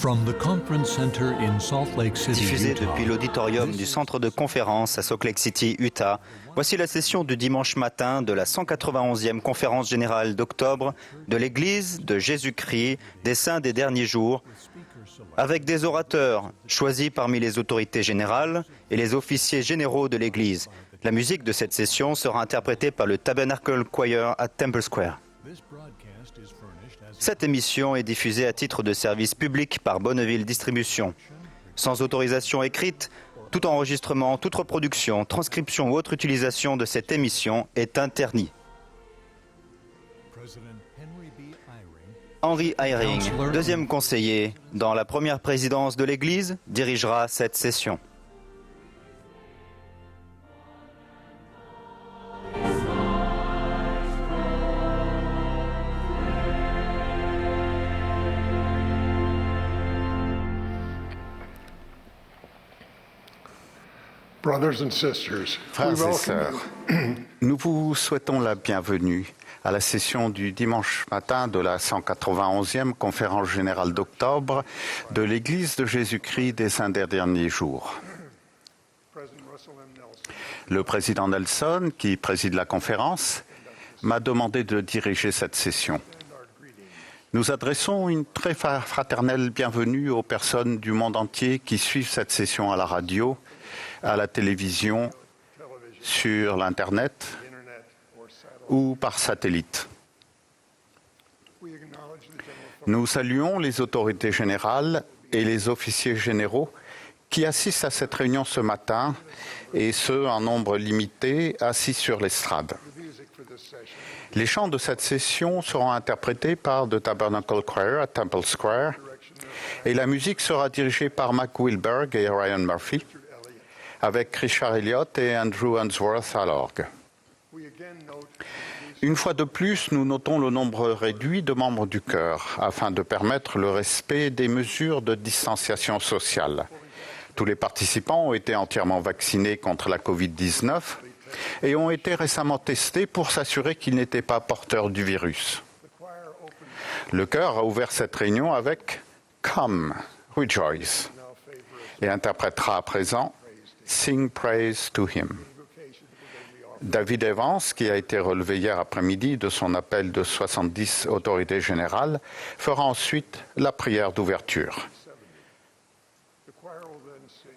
From the Conference Center in Salt Lake City, Diffusée Utah. depuis l'auditorium du centre de conférence à Salt Lake City, Utah, voici la session du dimanche matin de la 191e conférence générale d'octobre de l'Église de Jésus-Christ des Saints des Derniers Jours, avec des orateurs choisis parmi les autorités générales et les officiers généraux de l'Église. La musique de cette session sera interprétée par le Tabernacle Choir à Temple Square. Cette émission est diffusée à titre de service public par Bonneville Distribution. Sans autorisation écrite, tout enregistrement, toute reproduction, transcription ou autre utilisation de cette émission est interdit. Henry Eyring, deuxième conseiller dans la première présidence de l'Église, dirigera cette session. Frères et sœurs, nous vous souhaitons la bienvenue à la session du dimanche matin de la 191e conférence générale d'octobre de l'Église de Jésus-Christ des Saints des Derniers Jours. Le président Nelson, qui préside la conférence, m'a demandé de diriger cette session. Nous adressons une très fraternelle bienvenue aux personnes du monde entier qui suivent cette session à la radio, à la télévision, sur l'Internet ou par satellite. Nous saluons les autorités générales et les officiers généraux qui assistent à cette réunion ce matin, et ceux en nombre limité assis sur l'estrade. Les chants de cette session seront interprétés par The Tabernacle Choir à Temple Square, et la musique sera dirigée par Mac Wilberg et Ryan Murphy, avec Richard Elliott et Andrew Unsworth à l'orgue. Une fois de plus, nous notons le nombre réduit de membres du chœur, afin de permettre le respect des mesures de distanciation sociale. Tous les participants ont été entièrement vaccinés contre la Covid-19 et ont été récemment testés pour s'assurer qu'ils n'étaient pas porteurs du virus. Le chœur a ouvert cette réunion avec « Come, rejoice » et interprétera à présent « Sing praise to him ». David Evans, qui a été relevé hier après-midi de son appel de 70 autorités générales, fera ensuite la prière d'ouverture.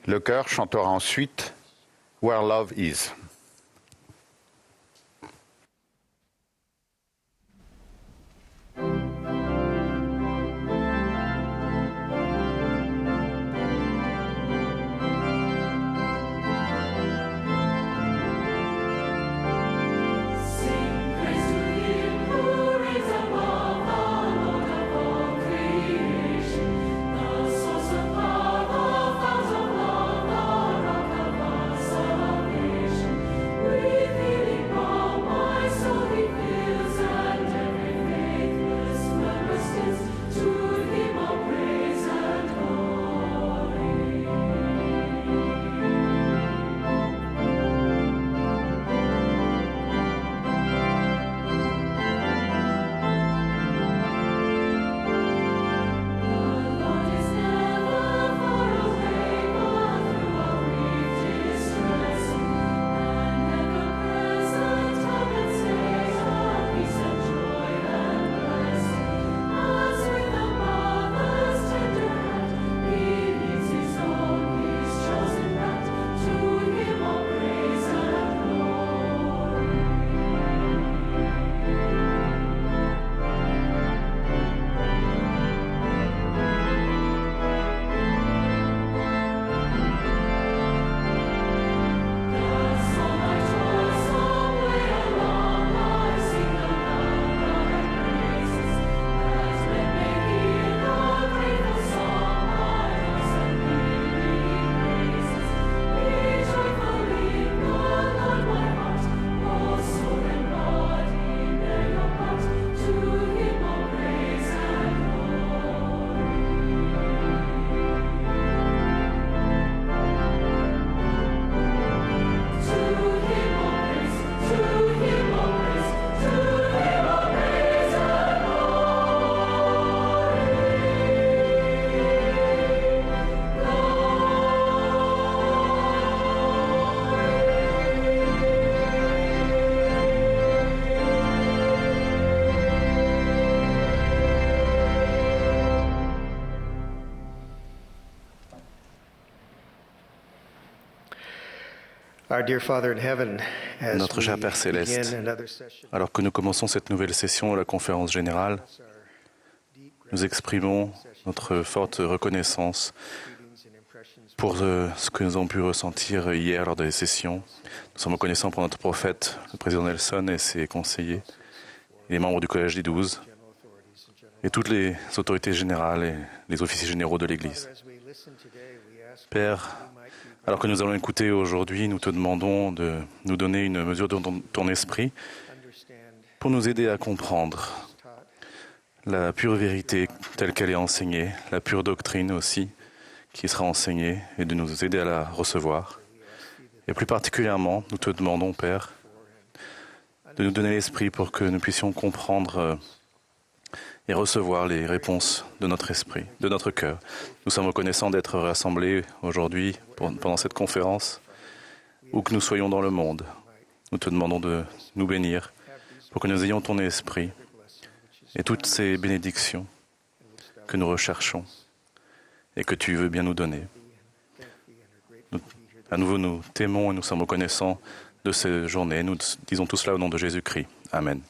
Le chœur chantera ensuite « Where Love Is ». Salvation. Notre cher Père Céleste, alors que nous commençons cette nouvelle session de la conférence générale, nous exprimons notre forte reconnaissance pour ce que nous avons pu ressentir hier lors des sessions. Nous sommes reconnaissants pour notre prophète, le président Nelson et ses conseillers, et les membres du Collège des 12, et toutes les autorités générales et les officiers généraux de l'Église. Père, alors que nous allons écouter aujourd'hui, nous te demandons de nous donner une mesure de ton esprit pour nous aider à comprendre la pure vérité telle qu'elle est enseignée, la pure doctrine aussi qui sera enseignée, et de nous aider à la recevoir. Et plus particulièrement, nous te demandons, Père, de nous donner l'esprit pour que nous puissions comprendre et recevoir les réponses de notre esprit, de notre cœur. Nous sommes reconnaissants d'être rassemblés aujourd'hui pendant cette conférence, où que nous soyons dans le monde. Nous te demandons de nous bénir pour que nous ayons ton esprit et toutes ces bénédictions que nous recherchons et que tu veux bien nous donner. À nouveau, nous t'aimons et nous sommes reconnaissants de ces journées. Nous disons tout cela au nom de Jésus-Christ. Amen.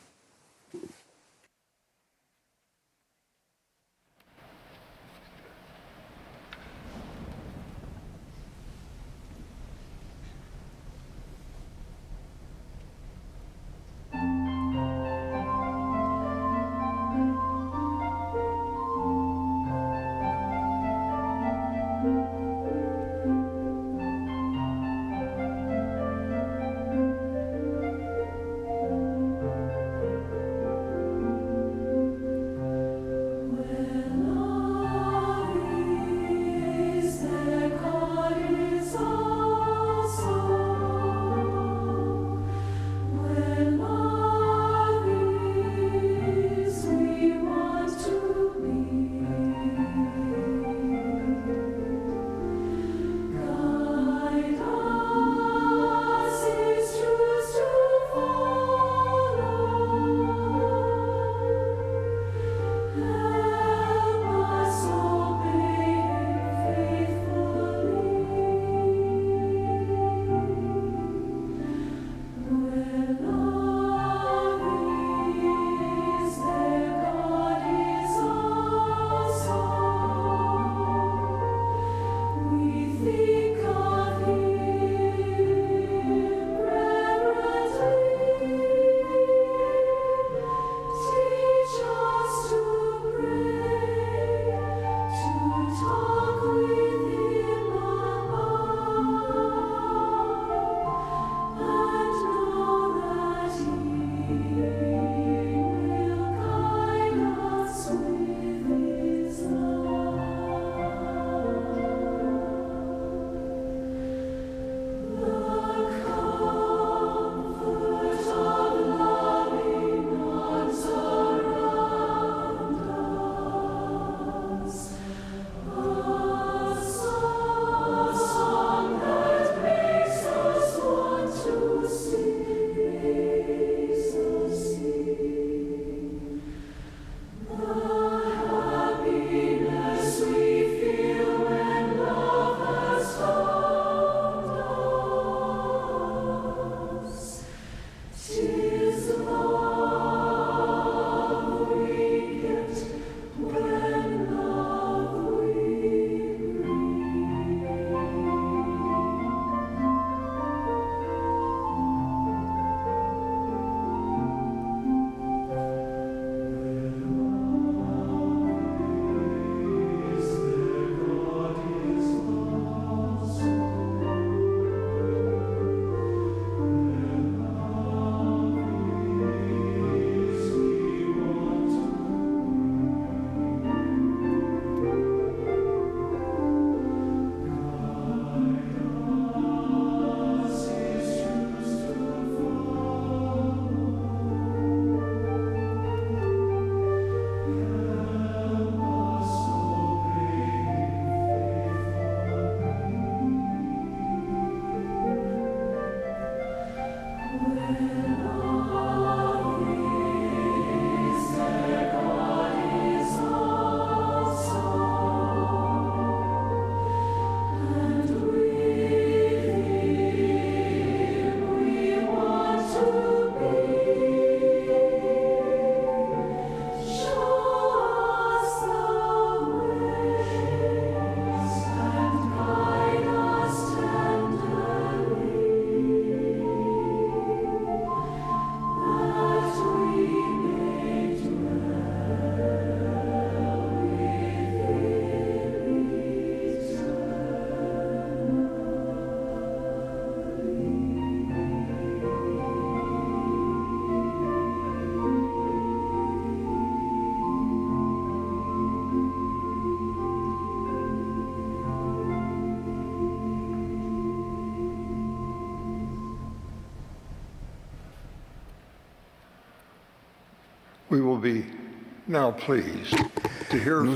Nous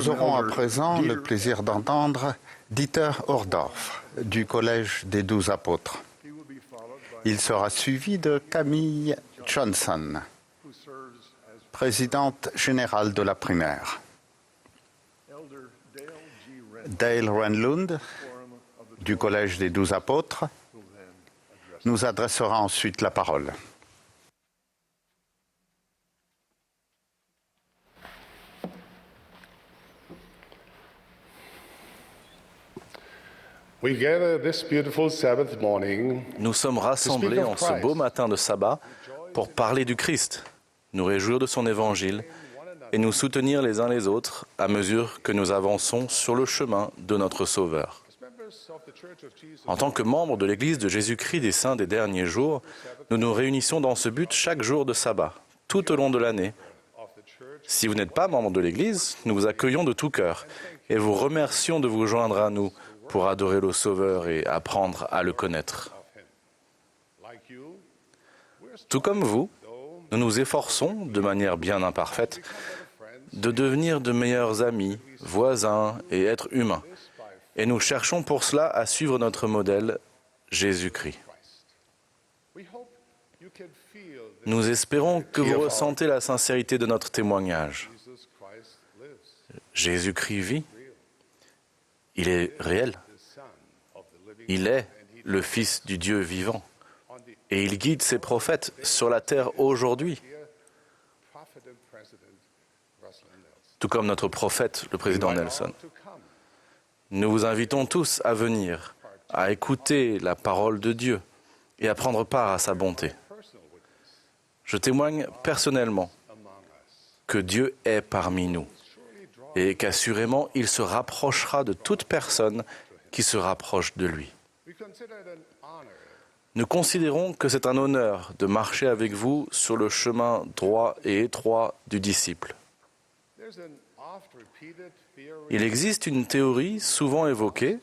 aurons à présent le plaisir d'entendre Dieter Ohrdorf du Collège des 12 apôtres. Il sera suivi de Camille Johnson, présidente générale de la primaire. Dale Renlund du Collège des 12 apôtres nous adressera ensuite la parole. Nous sommes rassemblés en ce beau matin de sabbat pour parler du Christ, nous réjouir de son évangile et nous soutenir les uns les autres à mesure que nous avançons sur le chemin de notre Sauveur. En tant que membres de l'Église de Jésus-Christ des Saints des derniers jours, nous nous réunissons dans ce but chaque jour de sabbat, tout au long de l'année. Si vous n'êtes pas membre de l'Église, nous vous accueillons de tout cœur et vous remercions de vous joindre à nous pour adorer le Sauveur et apprendre à le connaître. Tout comme vous, nous nous efforçons, de manière bien imparfaite, de devenir de meilleurs amis, voisins et êtres humains. Et nous cherchons pour cela à suivre notre modèle, Jésus-Christ. Nous espérons que vous ressentez la sincérité de notre témoignage. Jésus-Christ vit. Il est réel. Il est le Fils du Dieu vivant. Et il guide ses prophètes sur la terre aujourd'hui. Tout comme notre prophète, le président Nelson. Nous vous invitons tous à venir, à écouter la parole de Dieu et à prendre part à sa bonté. Je témoigne personnellement que Dieu est parmi nous et qu'assurément il se rapprochera de toute personne qui se rapproche de lui. Nous considérons que c'est un honneur de marcher avec vous sur le chemin droit et étroit du disciple. Il existe une théorie souvent évoquée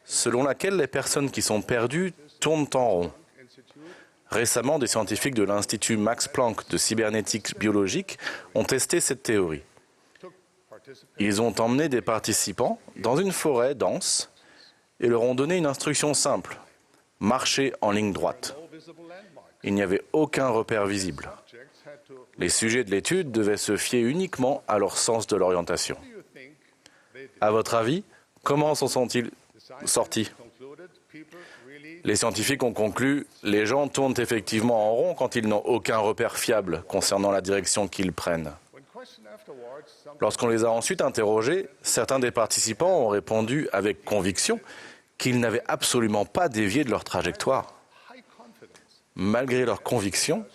selon laquelle les personnes qui sont perdues tournent en rond. Récemment, des scientifiques de l'Institut Max Planck de cybernétique biologique ont testé cette théorie. Ils ont emmené des participants dans une forêt dense et leur ont donné une instruction simple, marcher en ligne droite. Il n'y avait aucun repère visible. Les sujets de l'étude devaient se fier uniquement à leur sens de l'orientation. À votre avis, comment s'en sont-ils sortis ? Les scientifiques ont conclu, les gens tournent effectivement en rond quand ils n'ont aucun repère fiable concernant la direction qu'ils prennent. Lorsqu'on les a ensuite interrogés, certains des participants ont répondu avec conviction qu'ils n'avaient absolument pas dévié de leur trajectoire. Malgré leur conviction,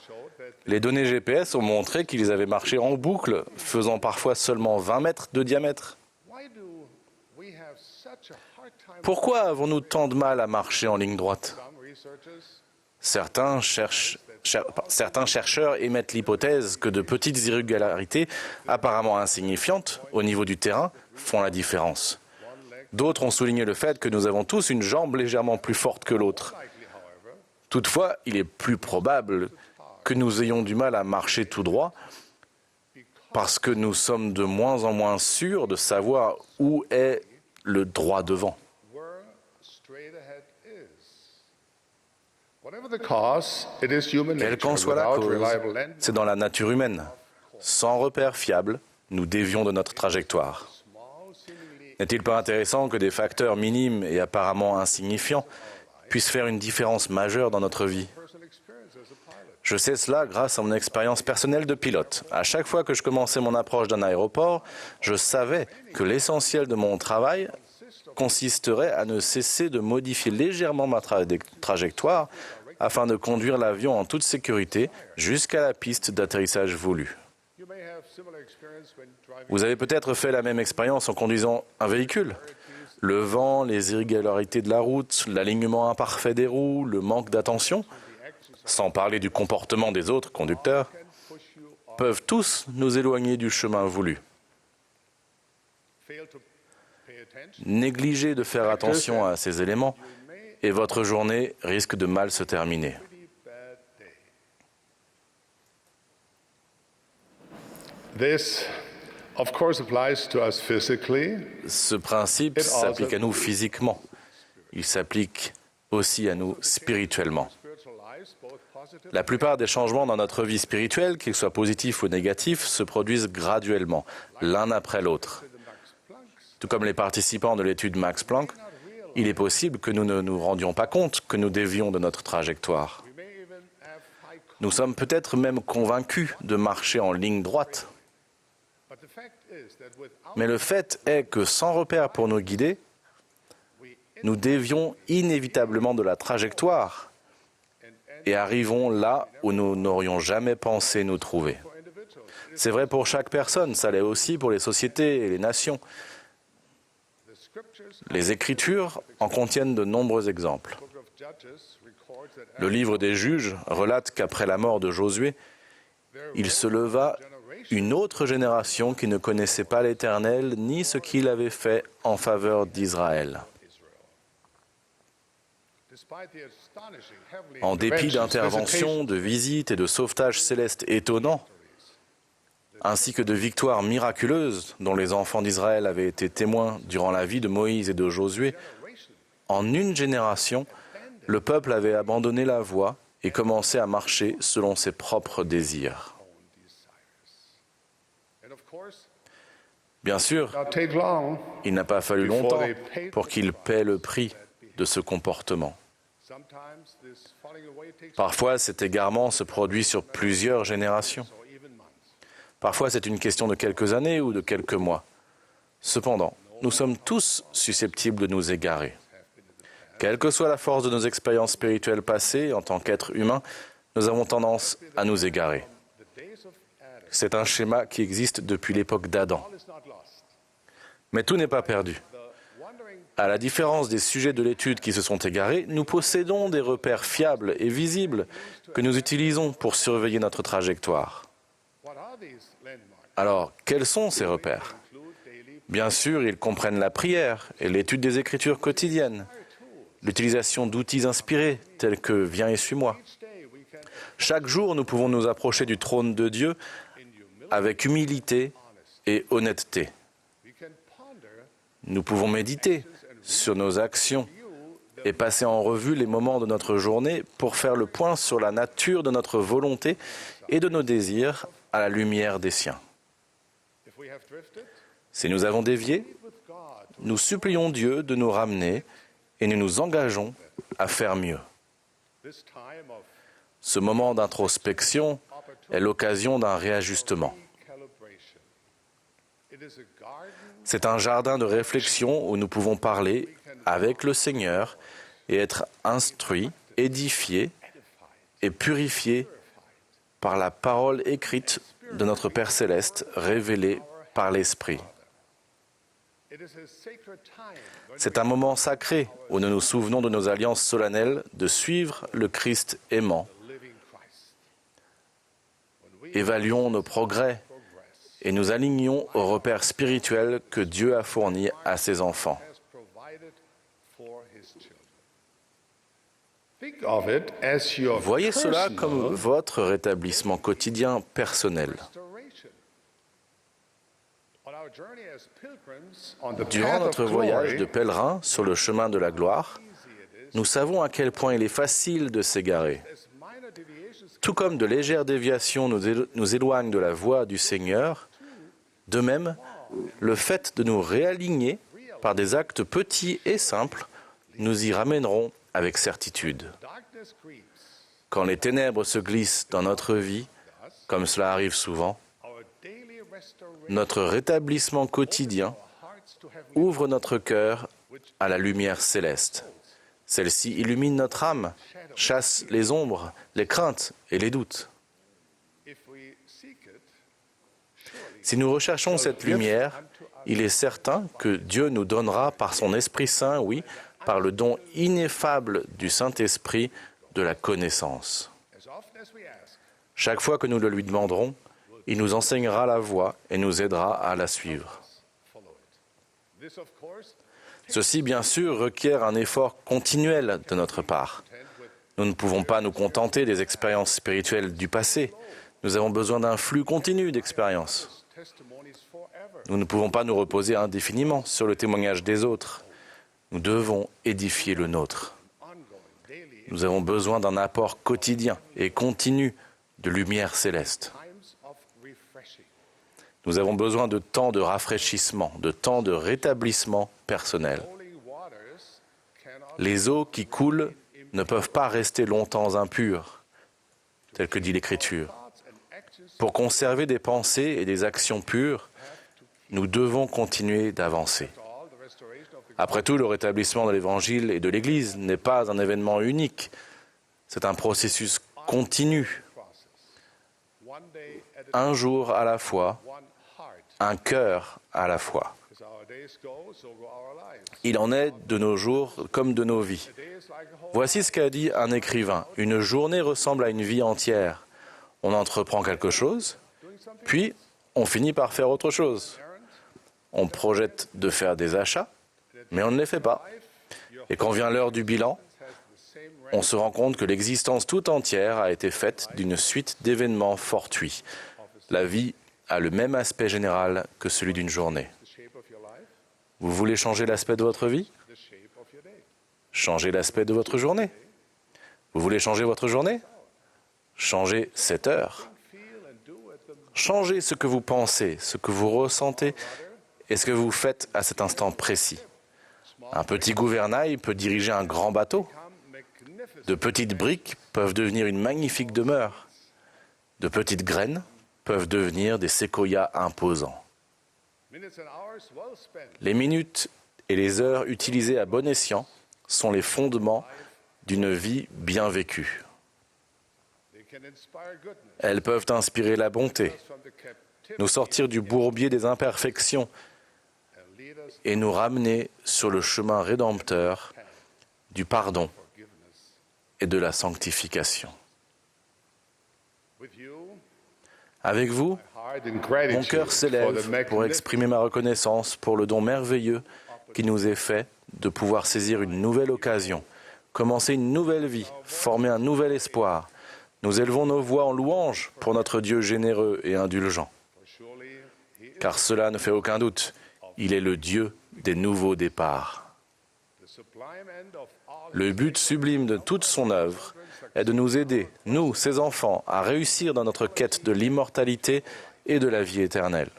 les données GPS ont montré qu'ils avaient marché en boucle, faisant parfois seulement 20 mètres de diamètre. Pourquoi avons-nous tant de mal à marcher en ligne droite ? Certains chercheurs émettent l'hypothèse que de petites irrégularités apparemment insignifiantes au niveau du terrain font la différence. D'autres ont souligné le fait que nous avons tous une jambe légèrement plus forte que l'autre. Toutefois, il est plus probable que nous ayons du mal à marcher tout droit parce que nous sommes de moins en moins sûrs de savoir où est le droit devant. Quelle qu'en soit la cause, c'est dans la nature humaine. Sans repère fiable, nous dévions de notre trajectoire. N'est-il pas intéressant que des facteurs minimes et apparemment insignifiants puissent faire une différence majeure dans notre vie ? Je sais cela grâce à mon expérience personnelle de pilote. À chaque fois que je commençais mon approche d'un aéroport, je savais que l'essentiel de mon travail consisterait à ne cesser de modifier légèrement ma trajectoire afin de conduire l'avion en toute sécurité jusqu'à la piste d'atterrissage voulue. Vous avez peut-être fait la même expérience en conduisant un véhicule. Le vent, les irrégularités de la route, l'alignement imparfait des roues, le manque d'attention, sans parler du comportement des autres conducteurs, peuvent tous nous éloigner du chemin voulu. Négligez de faire attention à ces éléments et votre journée risque de mal se terminer. This, of course, applies to us physically. Ce principe s'applique à nous physiquement. Il s'applique aussi à nous spirituellement. La plupart des changements dans notre vie spirituelle, qu'ils soient positifs ou négatifs, se produisent graduellement, l'un après l'autre. Tout comme les participants de l'étude Max Planck, il est possible que nous ne nous rendions pas compte que nous dévions de notre trajectoire. Nous sommes peut-être même convaincus de marcher en ligne droite. Mais le fait est que sans repère pour nous guider, nous dévions inévitablement de la trajectoire et arrivons là où nous n'aurions jamais pensé nous trouver. C'est vrai pour chaque personne, ça l'est aussi pour les sociétés et les nations. Les Écritures en contiennent de nombreux exemples. Le livre des Juges relate qu'après la mort de Josué, il se leva une autre génération qui ne connaissait pas l'Éternel ni ce qu'il avait fait en faveur d'Israël. En dépit d'interventions, de visites et de sauvetages célestes étonnants, ainsi que de victoires miraculeuses dont les enfants d'Israël avaient été témoins durant la vie de Moïse et de Josué, en une génération, le peuple avait abandonné la voie et commencé à marcher selon ses propres désirs. Bien sûr, il n'a pas fallu longtemps pour qu'ils paient le prix de ce comportement. Parfois, cet égarement se produit sur plusieurs générations. Parfois, c'est une question de quelques années ou de quelques mois. Cependant, nous sommes tous susceptibles de nous égarer. Quelle que soit la force de nos expériences spirituelles passées, en tant qu'êtres humains, nous avons tendance à nous égarer. C'est un schéma qui existe depuis l'époque d'Adam. Mais tout n'est pas perdu. À la différence des sujets de l'étude qui se sont égarés, nous possédons des repères fiables et visibles que nous utilisons pour surveiller notre trajectoire. Alors, quels sont ces repères? Bien sûr, ils comprennent la prière et l'étude des Écritures quotidiennes, l'utilisation d'outils inspirés tels que « Viens et suis-moi ». Chaque jour, nous pouvons nous approcher du trône de Dieu avec humilité et honnêteté. Nous pouvons méditer sur nos actions et passer en revue les moments de notre journée pour faire le point sur la nature de notre volonté et de nos désirs à la lumière des siens. Si nous avons dévié, nous supplions Dieu de nous ramener et nous nous engageons à faire mieux. Ce moment d'introspection est l'occasion d'un réajustement. C'est un jardin de réflexion où nous pouvons parler avec le Seigneur et être instruits, édifiés et purifiés par la parole écrite de notre Père Céleste révélée par l'Esprit. C'est un moment sacré où nous nous souvenons de nos alliances solennelles de suivre le Christ aimant. Évaluons nos progrès et nous alignons aux repères spirituels que Dieu a fournis à ses enfants. Voyez cela comme votre rétablissement quotidien personnel. Durant notre voyage de pèlerin sur le chemin de la gloire, nous savons à quel point il est facile de s'égarer. Tout comme de légères déviations nous éloignent de la voie du Seigneur, de même, le fait de nous réaligner par des actes petits et simples nous y ramèneront avec certitude. Quand les ténèbres se glissent dans notre vie, comme cela arrive souvent, notre rétablissement quotidien ouvre notre cœur à la lumière céleste. Celle-ci illumine notre âme, chasse les ombres, les craintes et les doutes. Si nous recherchons cette lumière, il est certain que Dieu nous donnera par son Esprit Saint, oui, par le don ineffable du Saint-Esprit, de la connaissance. Chaque fois que nous le lui demanderons, il nous enseignera la voie et nous aidera à la suivre. Ceci, bien sûr, requiert un effort continuel de notre part. Nous ne pouvons pas nous contenter des expériences spirituelles du passé. Nous avons besoin d'un flux continu d'expériences. Nous ne pouvons pas nous reposer indéfiniment sur le témoignage des autres. Nous devons édifier le nôtre. Nous avons besoin d'un apport quotidien et continu de lumière céleste. Nous avons besoin de temps de rafraîchissement, de temps de rétablissement personnel. Les eaux qui coulent ne peuvent pas rester longtemps impures, tel que dit l'Écriture. Pour conserver des pensées et des actions pures, nous devons continuer d'avancer. Après tout, le rétablissement de l'Évangile et de l'Église n'est pas un événement unique. C'est un processus continu. Un jour à la fois, un cœur à la fois. Il en est de nos jours comme de nos vies. Voici ce qu'a dit un écrivain. Une journée ressemble à une vie entière. On entreprend quelque chose, puis on finit par faire autre chose. On projette de faire des achats, mais on ne les fait pas. Et quand vient l'heure du bilan, on se rend compte que l'existence tout entière a été faite d'une suite d'événements fortuits. La vie a le même aspect général que celui d'une journée. Vous voulez changer l'aspect de votre vie? Changez l'aspect de votre journée. Vous voulez changer votre journée? Changez cette heure. Changez ce que vous pensez, ce que vous ressentez et ce que vous faites à cet instant précis. Un petit gouvernail peut diriger un grand bateau. De petites briques peuvent devenir une magnifique demeure. De petites graines peuvent devenir des séquoias imposants. Les minutes et les heures utilisées à bon escient sont les fondements d'une vie bien vécue. Elles peuvent inspirer la bonté, nous sortir du bourbier des imperfections et nous ramener sur le chemin rédempteur du pardon et de la sanctification. Avec vous, mon cœur s'élève pour exprimer ma reconnaissance pour le don merveilleux qui nous est fait de pouvoir saisir une nouvelle occasion, commencer une nouvelle vie, former un nouvel espoir. Nous élevons nos voix en louange pour notre Dieu généreux et indulgent. Car cela ne fait aucun doute, il est le Dieu des nouveaux départs. Le but sublime de toute son œuvre est de nous aider, nous, ses enfants, à réussir dans notre quête de l'immortalité et de la vie éternelle.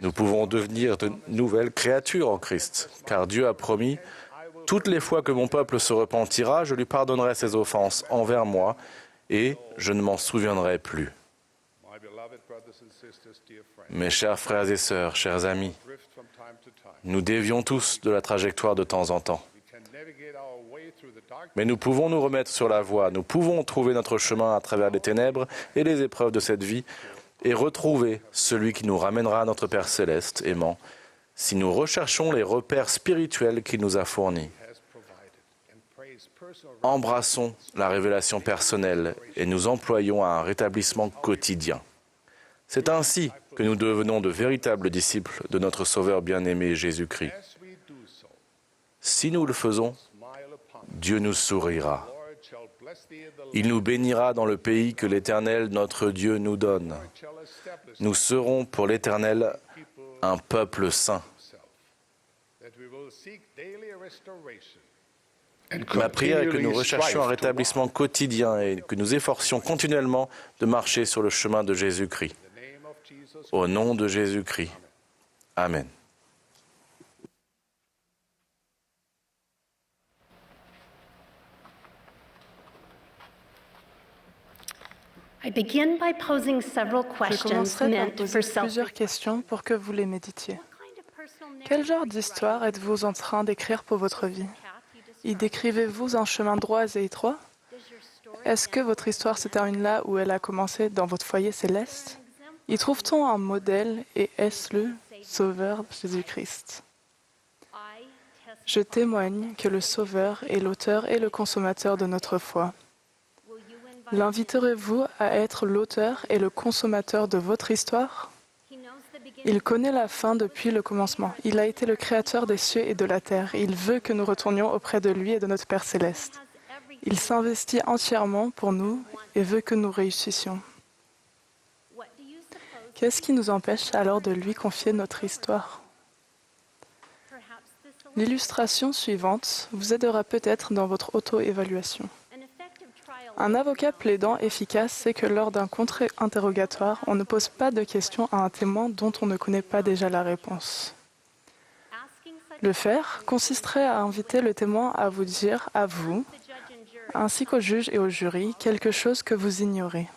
Nous pouvons devenir de nouvelles créatures en Christ, car Dieu a promis « Toutes les fois que mon peuple se repentira, je lui pardonnerai ses offenses envers moi, et je ne m'en souviendrai plus. » Mes chers frères et sœurs, chers amis, nous dévions tous de la trajectoire de temps en temps. Mais nous pouvons nous remettre sur la voie, nous pouvons trouver notre chemin à travers les ténèbres et les épreuves de cette vie et retrouver celui qui nous ramènera à notre Père Céleste aimant, si nous recherchons les repères spirituels qu'il nous a fournis. Embrassons la révélation personnelle et nous employons à un rétablissement quotidien. C'est ainsi que nous devenons de véritables disciples de notre Sauveur bien-aimé Jésus-Christ. Si nous le faisons, Dieu nous sourira. Il nous bénira dans le pays que l'Éternel, notre Dieu, nous donne. Nous serons pour l'Éternel un peuple saint. Ma prière est que nous recherchions un rétablissement quotidien et que nous efforcions continuellement de marcher sur le chemin de Jésus-Christ. Au nom de Jésus-Christ. Amen. Je commencerai par poser plusieurs questions pour que vous les méditiez. Quel genre d'histoire êtes-vous en train d'écrire pour votre vie? Y décrivez-vous un chemin droit et étroit? Est-ce que votre histoire se termine là où elle a commencé dans votre foyer céleste? Y trouve-t-on un modèle et est-ce le Sauveur Jésus-Christ? Je témoigne que le Sauveur est l'auteur et le consommateur de notre foi. L'inviterez-vous à être l'auteur et le consommateur de votre histoire? Il connaît la fin depuis le commencement. Il a été le créateur des cieux et de la terre. Il veut que nous retournions auprès de lui et de notre Père céleste. Il s'investit entièrement pour nous et veut que nous réussissions. Qu'est-ce qui nous empêche alors de lui confier notre histoire? L'illustration suivante vous aidera peut-être dans votre auto-évaluation. Un avocat plaidant efficace sait que lors d'un contre-interrogatoire, on ne pose pas de questions à un témoin dont on ne connaît pas déjà la réponse. Le faire consisterait à inviter le témoin à vous dire, à vous, ainsi qu'au juge et au jury, quelque chose que vous ignorez.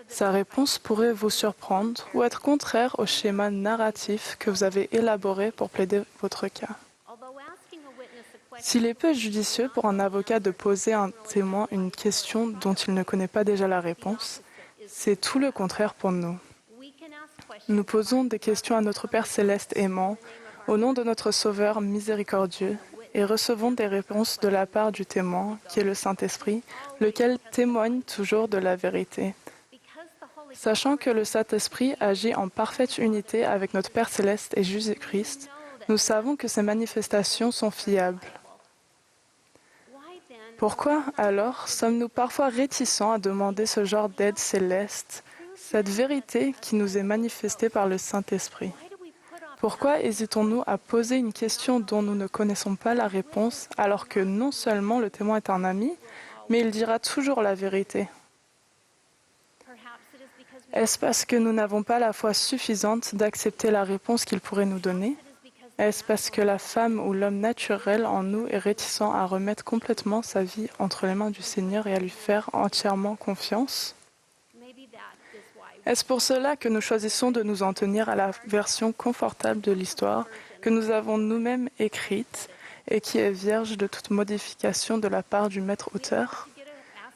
Sa réponse pourrait vous surprendre ou être contraire au schéma narratif que vous avez élaboré pour plaider votre cas. S'il est peu judicieux pour un avocat de poser à un témoin une question dont il ne connaît pas déjà la réponse, c'est tout le contraire pour nous. Nous posons des questions à notre Père céleste aimant, au nom de notre Sauveur miséricordieux, et recevons des réponses de la part du témoin, qui est le Saint-Esprit, lequel témoigne toujours de la vérité. Sachant que le Saint-Esprit agit en parfaite unité avec notre Père céleste et Jésus-Christ, nous savons que ces manifestations sont fiables. Pourquoi, alors, sommes-nous parfois réticents à demander ce genre d'aide céleste, cette vérité qui nous est manifestée par le Saint-Esprit? Pourquoi hésitons-nous à poser une question dont nous ne connaissons pas la réponse, alors que non seulement le témoin est un ami, mais il dira toujours la vérité? Est-ce parce que nous n'avons pas la foi suffisante d'accepter la réponse qu'il pourrait nous donner? Est-ce parce que la femme ou l'homme naturel en nous est réticent à remettre complètement sa vie entre les mains du Seigneur et à lui faire entièrement confiance? Est-ce pour cela que nous choisissons de nous en tenir à la version confortable de l'histoire que nous avons nous-mêmes écrite et qui est vierge de toute modification de la part du maître-auteur?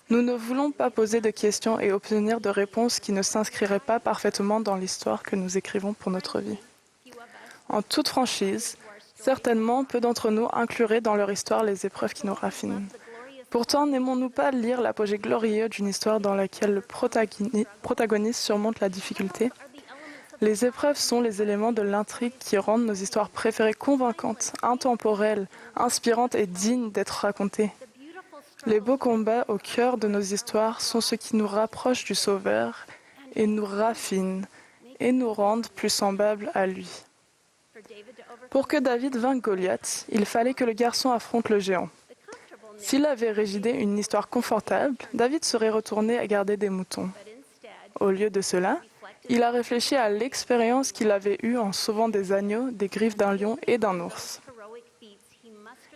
Nous ne voulons pas poser de questions et obtenir de réponses qui ne s'inscriraient pas parfaitement dans l'histoire que nous écrivons pour notre vie. En toute franchise, certainement peu d'entre nous incluraient dans leur histoire les épreuves qui nous raffinent. Pourtant, n'aimons-nous pas lire l'apogée glorieux d'une histoire dans laquelle le protagoniste surmonte la difficulté? Les épreuves sont les éléments de l'intrigue qui rendent nos histoires préférées convaincantes, intemporelles, inspirantes et dignes d'être racontées. Les beaux combats au cœur de nos histoires sont ce qui nous rapproche du Sauveur et nous raffinent et nous rendent plus semblables à lui. Pour que David vainque Goliath, il fallait que le garçon affronte le géant. S'il avait rédigé une histoire confortable, David serait retourné à garder des moutons. Au lieu de cela, il a réfléchi à l'expérience qu'il avait eue en sauvant des agneaux, des griffes d'un lion et d'un ours.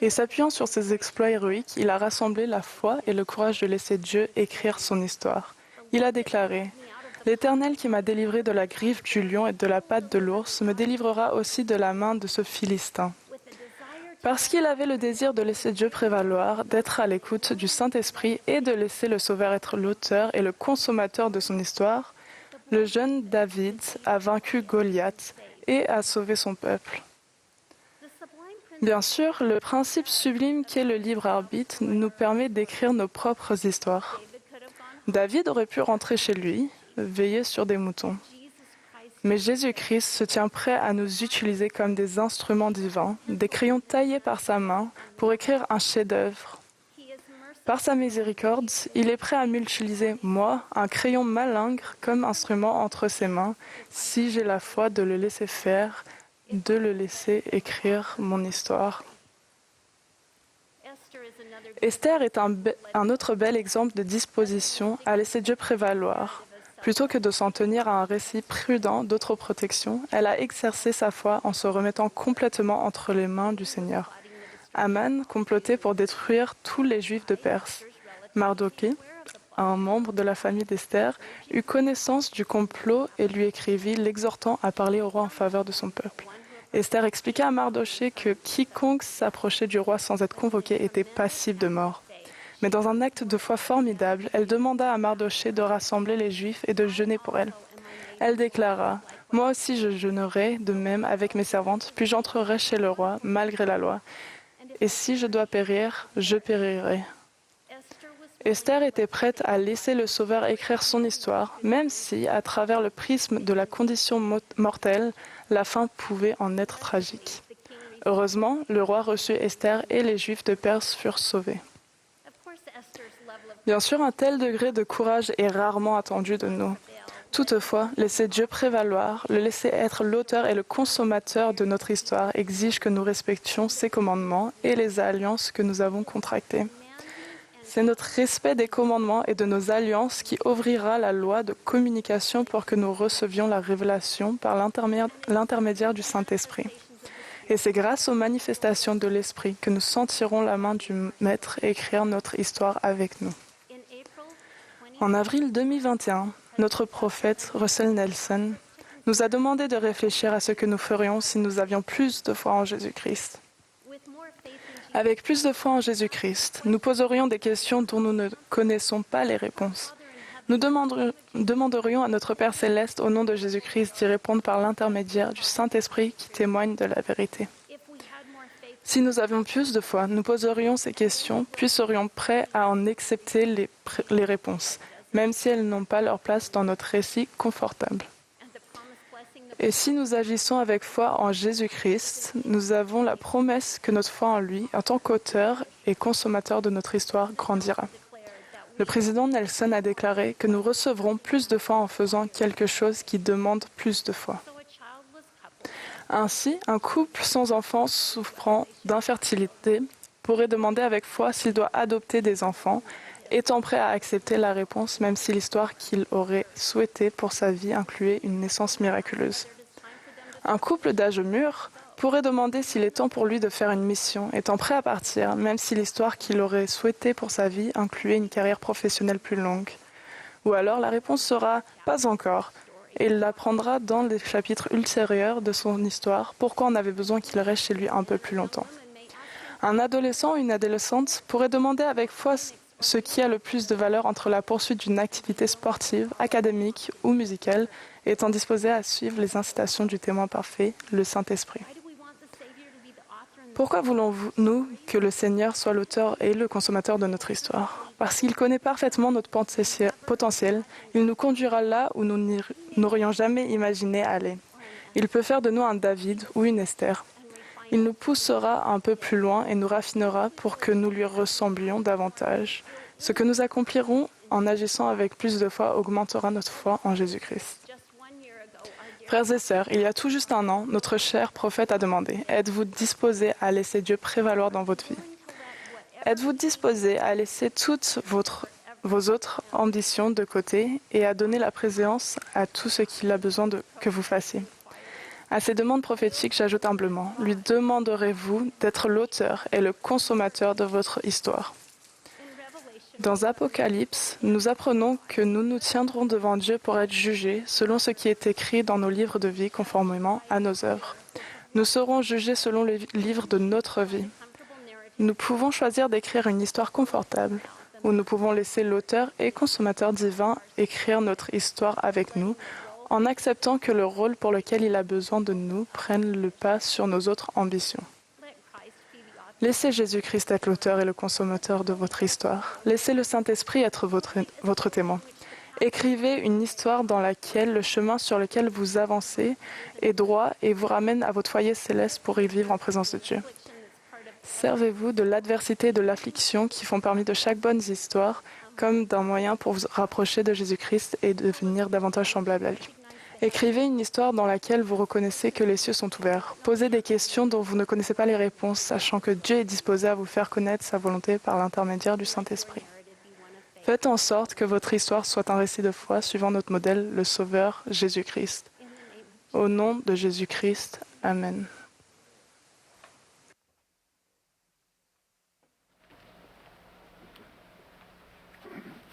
Et s'appuyant sur ses exploits héroïques, il a rassemblé la foi et le courage de laisser Dieu écrire son histoire. Il a déclaré « L'Éternel qui m'a délivré de la griffe du lion et de la patte de l'ours me délivrera aussi de la main de ce Philistin. » Parce qu'il avait le désir de laisser Dieu prévaloir, d'être à l'écoute du Saint-Esprit et de laisser le Sauveur être l'auteur et le consommateur de son histoire, le jeune David a vaincu Goliath et a sauvé son peuple. Bien sûr, le principe sublime qu'est le libre arbitre nous permet d'écrire nos propres histoires. David aurait pu rentrer chez lui, veiller sur des moutons. Mais Jésus-Christ se tient prêt à nous utiliser comme des instruments divins, des crayons taillés par sa main pour écrire un chef-d'œuvre. Par sa miséricorde, il est prêt à m'utiliser, moi, un crayon malingre, comme instrument entre ses mains, si j'ai la foi de le laisser faire, de le laisser écrire mon histoire. Esther est un autre bel exemple de disposition à laisser Dieu prévaloir. Plutôt que de s'en tenir à un récit prudent d'autres protections, elle a exercé sa foi en se remettant complètement entre les mains du Seigneur. Aman complotait pour détruire tous les Juifs de Perse. Mardoché, un membre de la famille d'Esther, eut connaissance du complot et lui écrivit l'exhortant à parler au roi en faveur de son peuple. Esther expliqua à Mardoché que quiconque s'approchait du roi sans être convoqué était passible de mort. Mais dans un acte de foi formidable, elle demanda à Mardoché de rassembler les Juifs et de jeûner pour elle. Elle déclara « Moi aussi je jeûnerai de même avec mes servantes, puis j'entrerai chez le roi, malgré la loi. Et si je dois périr, je périrai. » Esther était prête à laisser le Sauveur écrire son histoire, même si, à travers le prisme de la condition mortelle, la fin pouvait en être tragique. Heureusement, le roi reçut Esther et les Juifs de Perse furent sauvés. Bien sûr, un tel degré de courage est rarement attendu de nous. Toutefois, laisser Dieu prévaloir, le laisser être l'auteur et le consommateur de notre histoire exige que nous respections ses commandements et les alliances que nous avons contractées. C'est notre respect des commandements et de nos alliances qui ouvrira la loi de communication pour que nous recevions la révélation par l'intermédiaire du Saint-Esprit. Et c'est grâce aux manifestations de l'Esprit que nous sentirons la main du Maître écrire notre histoire avec nous. En avril 2021, notre prophète, Russell Nelson, nous a demandé de réfléchir à ce que nous ferions si nous avions plus de foi en Jésus-Christ. Avec plus de foi en Jésus-Christ, nous poserions des questions dont nous ne connaissons pas les réponses. Nous demanderions à notre Père céleste au nom de Jésus-Christ d'y répondre par l'intermédiaire du Saint-Esprit qui témoigne de la vérité. Si nous avions plus de foi, nous poserions ces questions, puis serions prêts à en accepter les réponses, même si elles n'ont pas leur place dans notre récit confortable. Et si nous agissons avec foi en Jésus-Christ, nous avons la promesse que notre foi en lui, en tant qu'auteur et consommateur de notre histoire, grandira. Le président Nelson a déclaré que nous recevrons plus de foi en faisant quelque chose qui demande plus de foi. Ainsi, un couple sans enfant souffrant d'infertilité pourrait demander avec foi s'il doit adopter des enfants, étant prêt à accepter la réponse même si l'histoire qu'il aurait souhaitée pour sa vie incluait une naissance miraculeuse. Un couple d'âge mûr pourrait demander s'il est temps pour lui de faire une mission, étant prêt à partir, même si l'histoire qu'il aurait souhaitée pour sa vie incluait une carrière professionnelle plus longue. Ou alors la réponse sera « pas encore », et il l'apprendra dans les chapitres ultérieurs de son histoire pourquoi on avait besoin qu'il reste chez lui un peu plus longtemps. Un adolescent ou une adolescente pourrait demander avec foi ce qui a le plus de valeur entre la poursuite d'une activité sportive, académique ou musicale, étant disposé à suivre les incitations du témoin parfait, le Saint-Esprit. Pourquoi voulons-nous que le Seigneur soit l'auteur et le consommateur de notre histoire? Parce qu'il connaît parfaitement notre potentiel, il nous conduira là où nous n'aurions jamais imaginé aller. Il peut faire de nous un David ou une Esther. Il nous poussera un peu plus loin et nous raffinera pour que nous lui ressemblions davantage. Ce que nous accomplirons en agissant avec plus de foi augmentera notre foi en Jésus-Christ. Frères et sœurs, il y a tout juste un an, notre cher prophète a demandé « Êtes-vous disposés à laisser Dieu prévaloir dans votre vie? Êtes-vous disposés à laisser toutes vos autres ambitions de côté et à donner la préséance à tout ce qu'il a besoin que vous fassiez ?» À ces demandes prophétiques, j'ajoute humblement, lui demanderez-vous d'être l'auteur et le consommateur de votre histoire. Dans Apocalypse, nous apprenons que nous nous tiendrons devant Dieu pour être jugés selon ce qui est écrit dans nos livres de vie conformément à nos œuvres. Nous serons jugés selon les livres de notre vie. Nous pouvons choisir d'écrire une histoire confortable, ou nous pouvons laisser l'auteur et consommateur divin écrire notre histoire avec nous, en acceptant que le rôle pour lequel il a besoin de nous prenne le pas sur nos autres ambitions. Laissez Jésus-Christ être l'auteur et le consommateur de votre histoire. Laissez le Saint-Esprit être votre témoin. Écrivez une histoire dans laquelle le chemin sur lequel vous avancez est droit et vous ramène à votre foyer céleste pour y vivre en présence de Dieu. Servez-vous de l'adversité et de l'affliction qui font parmi de chaque bonne histoire comme d'un moyen pour vous rapprocher de Jésus-Christ et devenir davantage semblable à lui. Écrivez une histoire dans laquelle vous reconnaissez que les cieux sont ouverts. Posez des questions dont vous ne connaissez pas les réponses, sachant que Dieu est disposé à vous faire connaître sa volonté par l'intermédiaire du Saint-Esprit. Faites en sorte que votre histoire soit un récit de foi suivant notre modèle, le Sauveur Jésus-Christ. Au nom de Jésus-Christ, Amen.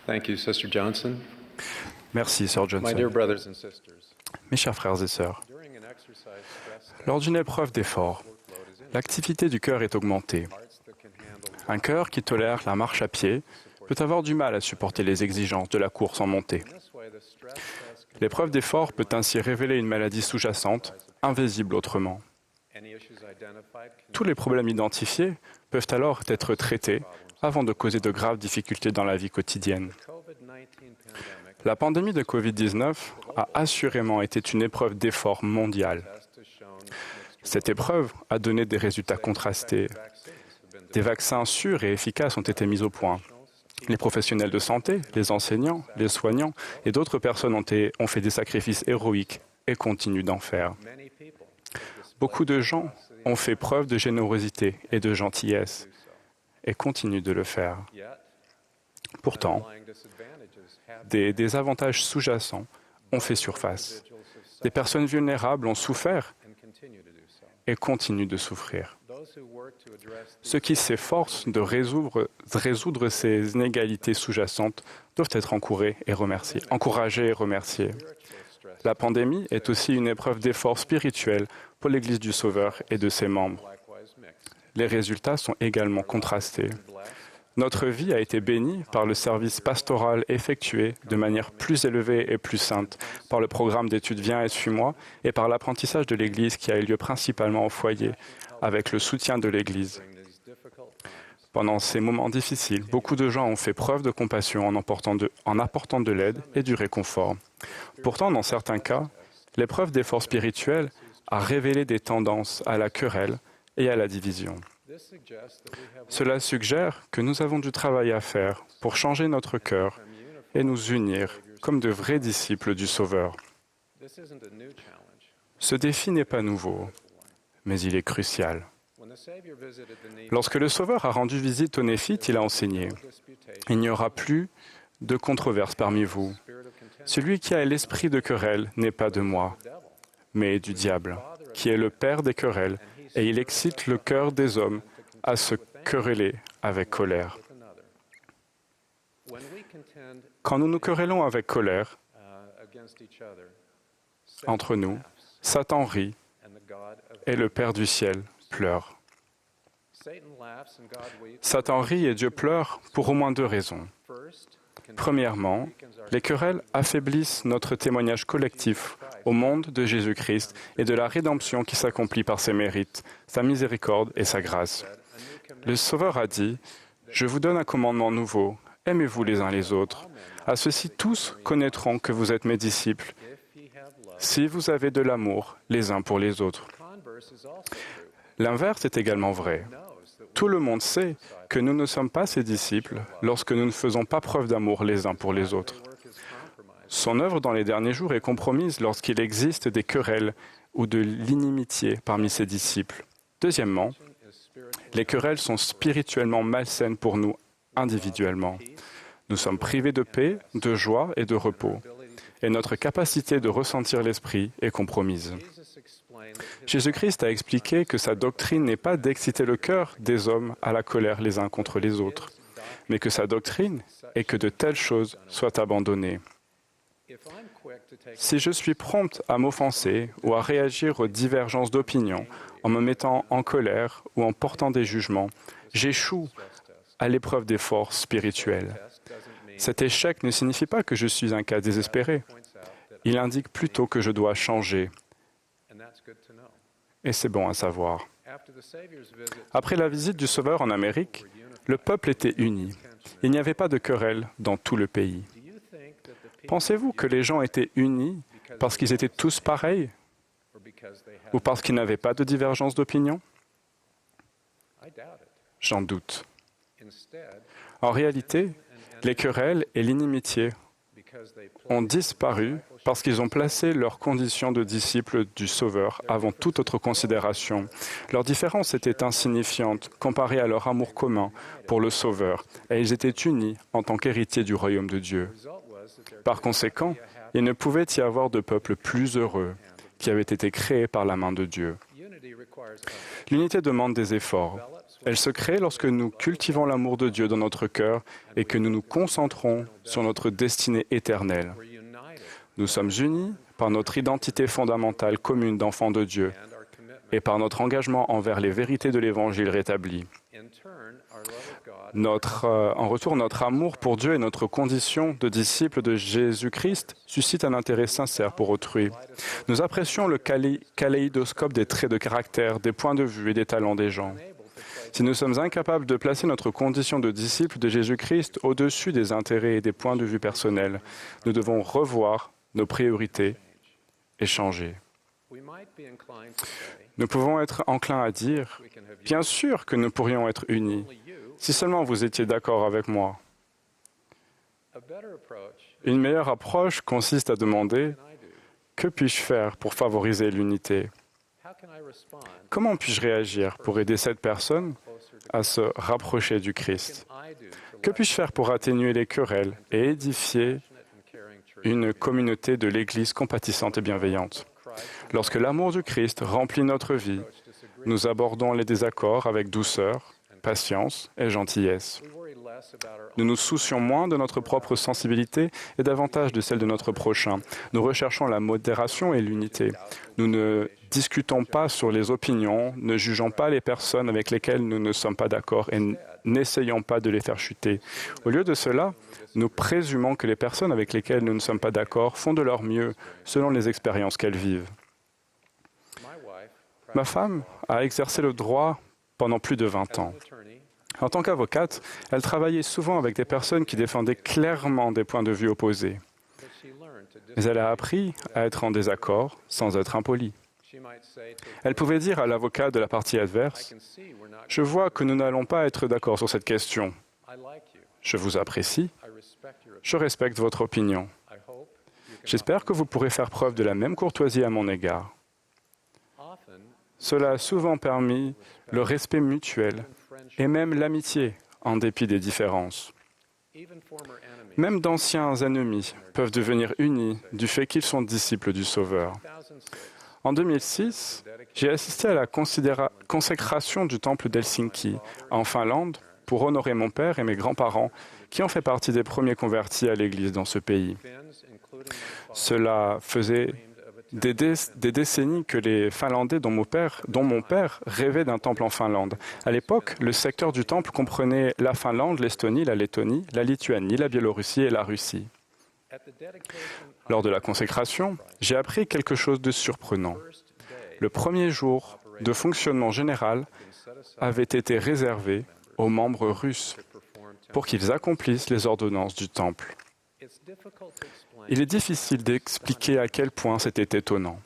Thank you, Sister Johnson. Merci, Sœur Johnson. My dear brothers and sisters, Mes chers frères et sœurs, lors d'une épreuve d'effort, l'activité du cœur est augmentée. Un cœur qui tolère la marche à pied peut avoir du mal à supporter les exigences de la course en montée. L'épreuve d'effort peut ainsi révéler une maladie sous-jacente, invisible autrement. Tous les problèmes identifiés peuvent alors être traités avant de causer de graves difficultés dans la vie quotidienne. La pandémie de Covid-19 a assurément été une épreuve d'effort mondiale. Cette épreuve a donné des résultats contrastés. Des vaccins sûrs et efficaces ont été mis au point. Les professionnels de santé, les enseignants, les soignants et d'autres personnes ont fait des sacrifices héroïques et continuent d'en faire. Beaucoup de gens ont fait preuve de générosité et de gentillesse et continuent de le faire. Pourtant, des désavantages sous-jacents ont fait surface. Des personnes vulnérables ont souffert et continuent de souffrir. Ceux qui s'efforcent de résoudre ces inégalités sous-jacentes doivent être encouragés et remerciés. La pandémie est aussi une épreuve d'effort spirituel pour l'Église du Sauveur et de ses membres. Les résultats sont également contrastés. Notre vie a été bénie par le service pastoral effectué de manière plus élevée et plus sainte, par le programme d'études Viens et suis-moi et par l'apprentissage de l'Église qui a eu lieu principalement au foyer, avec le soutien de l'Église. Pendant ces moments difficiles, beaucoup de gens ont fait preuve de compassion en apportant de l'aide et du réconfort. Pourtant, dans certains cas, l'épreuve d'effort spirituel a révélé des tendances à la querelle et à la division. Cela suggère que nous avons du travail à faire pour changer notre cœur et nous unir comme de vrais disciples du Sauveur. Ce défi n'est pas nouveau, mais il est crucial. Lorsque le Sauveur a rendu visite aux Néphites, il a enseigné « Il n'y aura plus de controverse parmi vous. Celui qui a l'esprit de querelle n'est pas de moi, mais du diable, qui est le père des querelles, et il excite le cœur des hommes à se quereller avec colère. » Quand nous nous querellons avec colère entre nous, Satan rit et le Père du ciel pleure. Satan rit et Dieu pleure pour au moins deux raisons. Premièrement, les querelles affaiblissent notre témoignage collectif au monde de Jésus-Christ et de la rédemption qui s'accomplit par ses mérites, sa miséricorde et sa grâce. Le Sauveur a dit « Je vous donne un commandement nouveau, aimez-vous les uns les autres. À ceux-ci tous connaîtront que vous êtes mes disciples, si vous avez de l'amour les uns pour les autres. » L'inverse est également vrai. Tout le monde sait que nous ne sommes pas ses disciples lorsque nous ne faisons pas preuve d'amour les uns pour les autres. Son œuvre dans les derniers jours est compromise lorsqu'il existe des querelles ou de l'inimitié parmi ses disciples. Deuxièmement, les querelles sont spirituellement malsaines pour nous individuellement. Nous sommes privés de paix, de joie et de repos, et notre capacité de ressentir l'esprit est compromise. Jésus-Christ a expliqué que sa doctrine n'est pas d'exciter le cœur des hommes à la colère les uns contre les autres, mais que sa doctrine est que de telles choses soient abandonnées. Si je suis prompte à m'offenser ou à réagir aux divergences d'opinion en me mettant en colère ou en portant des jugements, j'échoue à l'épreuve des forces spirituelles. Cet échec ne signifie pas que je suis un cas désespéré. Il indique plutôt que je dois changer. Et c'est bon à savoir. Après la visite du Sauveur en Amérique, le peuple était uni. Il n'y avait pas de querelle dans tout le pays. Pensez-vous que les gens étaient unis parce qu'ils étaient tous pareils ou parce qu'ils n'avaient pas de divergence d'opinion? J'en doute. En réalité, les querelles et l'inimitié ont disparu parce qu'ils ont placé leur condition de disciples du Sauveur avant toute autre considération. Leur différence était insignifiante comparée à leur amour commun pour le Sauveur, et ils étaient unis en tant qu'héritiers du royaume de Dieu. Par conséquent, il ne pouvait y avoir de peuple plus heureux qui avait été créé par la main de Dieu. L'unité demande des efforts. Elle se crée lorsque nous cultivons l'amour de Dieu dans notre cœur et que nous nous concentrons sur notre destinée éternelle. Nous sommes unis par notre identité fondamentale commune d'enfants de Dieu et par notre engagement envers les vérités de l'Évangile rétabli. En retour, notre amour pour Dieu et notre condition de disciples de Jésus-Christ suscitent un intérêt sincère pour autrui. Nous apprécions le kaléidoscope des traits de caractère, des points de vue et des talents des gens. Si nous sommes incapables de placer notre condition de disciples de Jésus-Christ au-dessus des intérêts et des points de vue personnels, nous devons revoir nos priorités et changer. Nous pouvons être enclins à dire « Bien sûr que nous pourrions être unis, si seulement vous étiez d'accord avec moi. » Une meilleure approche consiste à demander « Que puis-je faire pour favoriser l'unité ?» Comment puis-je réagir pour aider cette personne à se rapprocher du Christ? Que puis-je faire pour atténuer les querelles et édifier une communauté de l'Église compatissante et bienveillante? Lorsque l'amour du Christ remplit notre vie, nous abordons les désaccords avec douceur, patience et gentillesse. Nous nous soucions moins de notre propre sensibilité et davantage de celle de notre prochain. Nous recherchons la modération et l'unité. Nous ne discutons pas sur les opinions, ne jugeons pas les personnes avec lesquelles nous ne sommes pas d'accord et n'essayons pas de les faire chuter. Au lieu de cela, nous présumons que les personnes avec lesquelles nous ne sommes pas d'accord font de leur mieux selon les expériences qu'elles vivent. Ma femme a exercé le droit pendant plus de 20 ans. En tant qu'avocate, elle travaillait souvent avec des personnes qui défendaient clairement des points de vue opposés. Mais elle a appris à être en désaccord sans être impolie. Elle pouvait dire à l'avocat de la partie adverse, « Je vois que nous n'allons pas être d'accord sur cette question. Je vous apprécie. Je respecte votre opinion. J'espère que vous pourrez faire preuve de la même courtoisie à mon égard. » Cela a souvent permis le respect mutuel et même l'amitié, en dépit des différences. Même d'anciens ennemis peuvent devenir unis du fait qu'ils sont disciples du Sauveur. En 2006, j'ai assisté à la consécration du temple d'Helsinki, en Finlande, pour honorer mon père et mes grands-parents, qui ont fait partie des premiers convertis à l'Église dans ce pays. Cela faisait des décennies que les Finlandais, dont mon père rêvait d'un temple en Finlande. À l'époque, le secteur du temple comprenait la Finlande, l'Estonie, la Lettonie, la Lituanie, la Biélorussie et la Russie. Lors de la consécration, j'ai appris quelque chose de surprenant. Le premier jour de fonctionnement général avait été réservé aux membres russes pour qu'ils accomplissent les ordonnances du temple. Il est difficile d'expliquer à quel point c'était étonnant.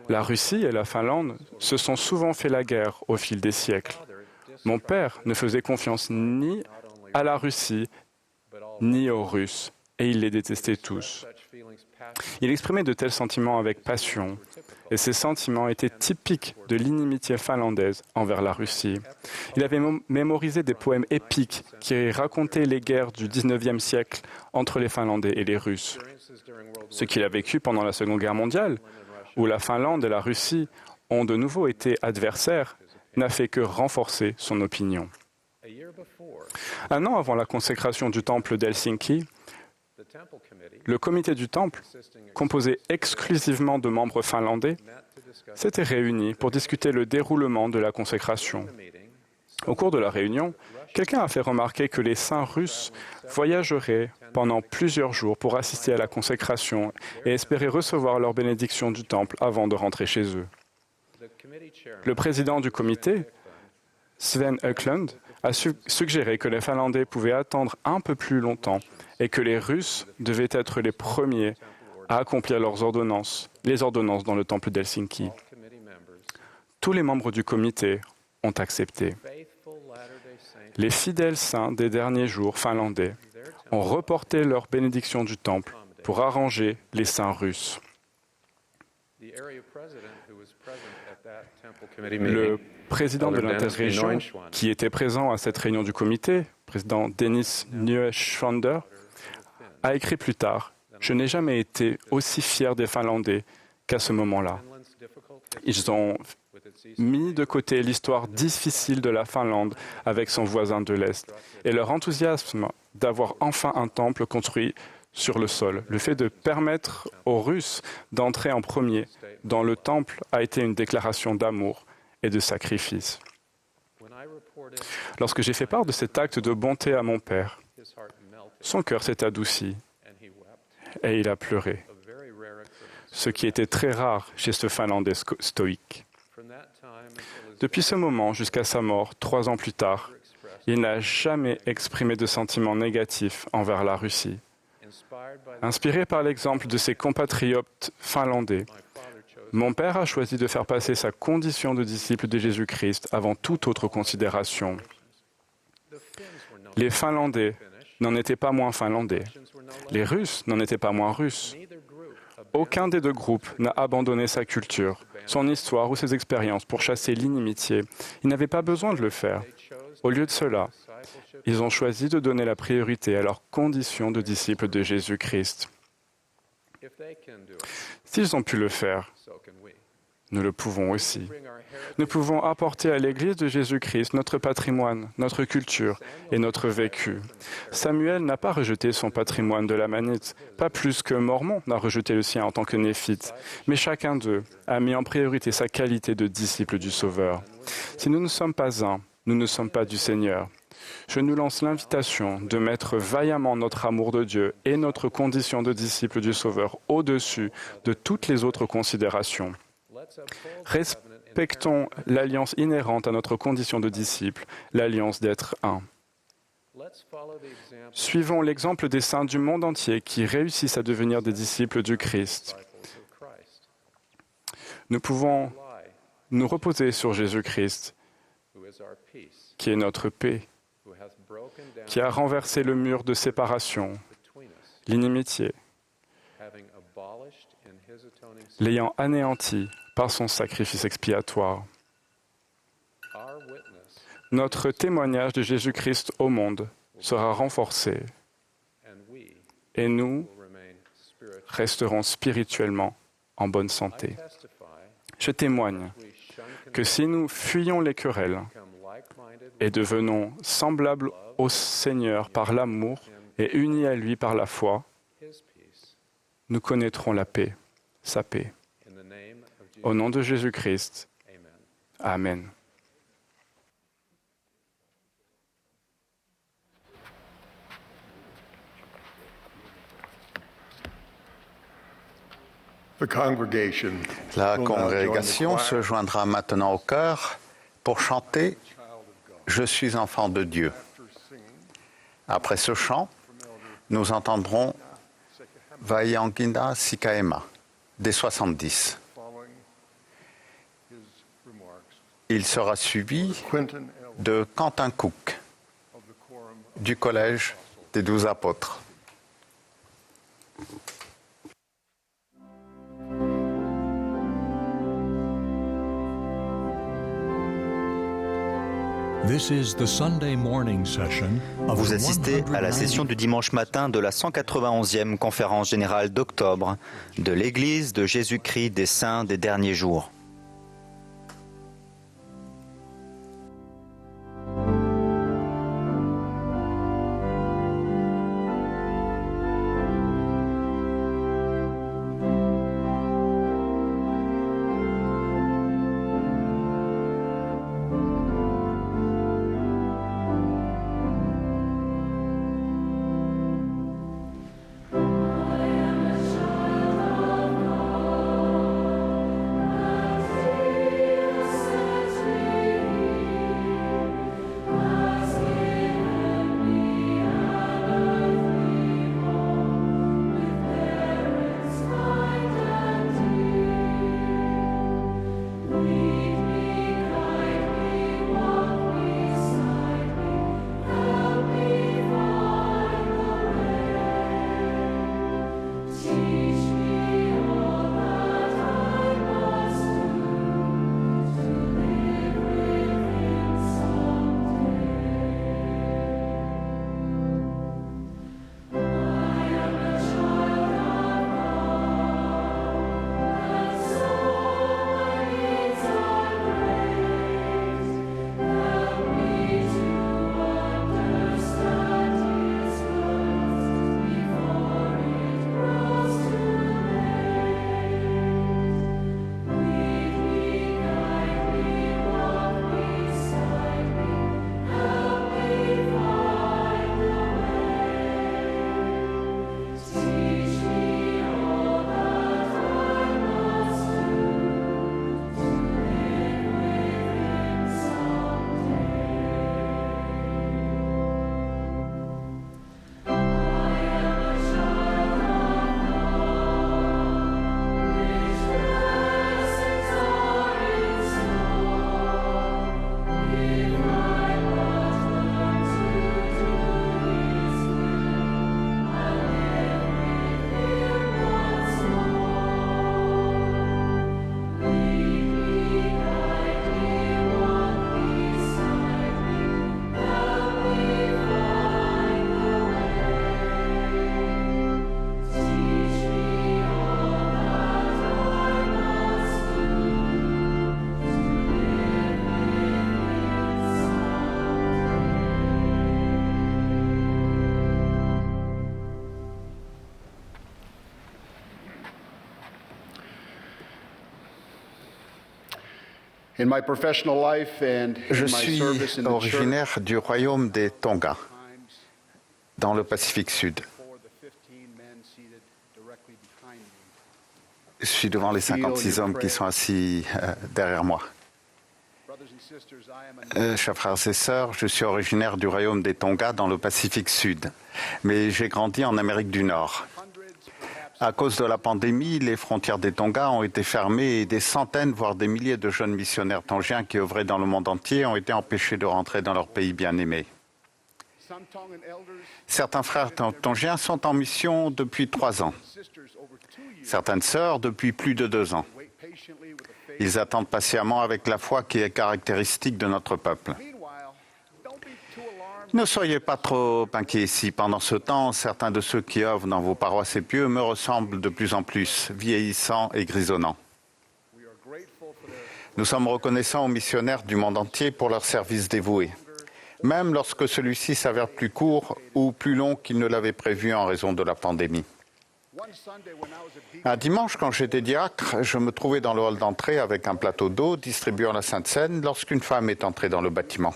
La Russie et la Finlande se sont souvent fait la guerre au fil des siècles. Mon père ne faisait confiance ni à la Russie, ni aux Russes, et il les détestait tous. Il exprimait de tels sentiments avec passion, et ces sentiments étaient typiques de l'inimitié finlandaise envers la Russie. Il avait mémorisé des poèmes épiques qui racontaient les guerres du XIXe siècle entre les Finlandais et les Russes. Ce qu'il a vécu pendant la Seconde Guerre mondiale, où la Finlande et la Russie ont de nouveau été adversaires, n'a fait que renforcer son opinion. Un an avant la consécration du temple d'Helsinki, le comité du temple, composé exclusivement de membres finlandais, s'était réuni pour discuter le déroulement de la consécration. Au cours de la réunion, quelqu'un a fait remarquer que les saints russes voyageraient pendant plusieurs jours pour assister à la consécration et espérer recevoir leur bénédiction du temple avant de rentrer chez eux. Le président du comité, Sven Öklund, a suggéré que les Finlandais pouvaient attendre un peu plus longtemps et que les Russes devaient être les premiers à accomplir leurs ordonnances, les ordonnances dans le temple d'Helsinki. Tous les membres du comité ont accepté. Les fidèles saints des derniers jours finlandais ont reporté leur bénédiction du temple pour arranger les saints russes. Le président de l'interrégion, qui était présent à cette réunion du comité, président Denis Nyesvander, a écrit plus tard « Je n'ai jamais été aussi fier des Finlandais qu'à ce moment-là. Ils ont mis de côté l'histoire difficile de la Finlande avec son voisin de l'Est et leur enthousiasme d'avoir enfin un temple construit sur le sol. Le fait de permettre aux Russes d'entrer en premier dans le temple a été une déclaration d'amour et de sacrifice. Lorsque j'ai fait part de cet acte de bonté à mon père, son cœur s'est adouci et il a pleuré, ce qui était très rare chez ce Finlandais stoïque. Depuis ce moment jusqu'à sa mort, 3 ans plus tard, il n'a jamais exprimé de sentiments négatifs envers la Russie. Inspiré par l'exemple de ses compatriotes finlandais, mon père a choisi de faire passer sa condition de disciple de Jésus-Christ avant toute autre considération. Les Finlandais n'en était pas moins finlandais. Les Russes n'en étaient pas moins russes. Aucun des deux groupes n'a abandonné sa culture, son histoire ou ses expériences pour chasser l'inimitié. Ils n'avaient pas besoin de le faire. Au lieu de cela, ils ont choisi de donner la priorité à leur condition de disciples de Jésus-Christ. S'ils ont pu le faire, nous le pouvons aussi. Nous pouvons apporter à l'Église de Jésus-Christ notre patrimoine, notre culture et notre vécu. Samuel n'a pas rejeté son patrimoine de l'amanite, pas plus que Mormon n'a rejeté le sien en tant que néphite, mais chacun d'eux a mis en priorité sa qualité de disciple du Sauveur. Si nous ne sommes pas un, nous ne sommes pas du Seigneur. Je nous lance l'invitation de mettre vaillamment notre amour de Dieu et notre condition de disciple du Sauveur au-dessus de toutes les autres considérations. Respectons l'alliance inhérente à notre condition de disciple, l'alliance d'être un. Suivons l'exemple des saints du monde entier qui réussissent à devenir des disciples du Christ. Nous pouvons nous reposer sur Jésus-Christ, qui est notre paix, qui a renversé le mur de séparation, l'inimitié, l'ayant anéanti par son sacrifice expiatoire. Notre témoignage de Jésus-Christ au monde sera renforcé et nous resterons spirituellement en bonne santé. Je témoigne que si nous fuyons les querelles et devenons semblables au Seigneur par l'amour et unis à lui par la foi, nous connaîtrons la paix, sa paix. Au nom de Jésus-Christ, Amen. La congrégation se joindra maintenant au chœur pour chanter « Je suis enfant de Dieu ». Après ce chant, nous entendrons Vaiangina Sikaema, des 70. Il sera suivi de Quentin Cook, du Collège des 12 apôtres. Vous assistez à la session du dimanche matin de la 191e conférence générale d'octobre de l'Église de Jésus-Christ des Saints des derniers jours. Je suis originaire du royaume des Tonga, dans le Pacifique Sud. Je suis devant les 56 hommes qui sont assis derrière moi. Chers frères et sœurs, je suis originaire du royaume des Tonga dans le Pacifique Sud, mais j'ai grandi en Amérique du Nord. À cause de la pandémie, les frontières des Tonga ont été fermées et des centaines, voire des milliers de jeunes missionnaires tongiens qui œuvraient dans le monde entier ont été empêchés de rentrer dans leur pays bien-aimé. Certains frères tongiens sont en mission depuis 3 ans. Certaines sœurs depuis plus de 2 ans. Ils attendent patiemment avec la foi qui est caractéristique de notre peuple. Ne soyez pas trop inquiets si pendant ce temps, certains de ceux qui œuvrent dans vos paroisses et pieux me ressemblent de plus en plus, vieillissants et grisonnants. Nous sommes reconnaissants aux missionnaires du monde entier pour leur service dévoué, même lorsque celui-ci s'avère plus court ou plus long qu'ils ne l'avaient prévu en raison de la pandémie. Un dimanche, quand j'étais diacre, je me trouvais dans le hall d'entrée avec un plateau d'eau distribuant la Sainte Seine lorsqu'une femme est entrée dans le bâtiment.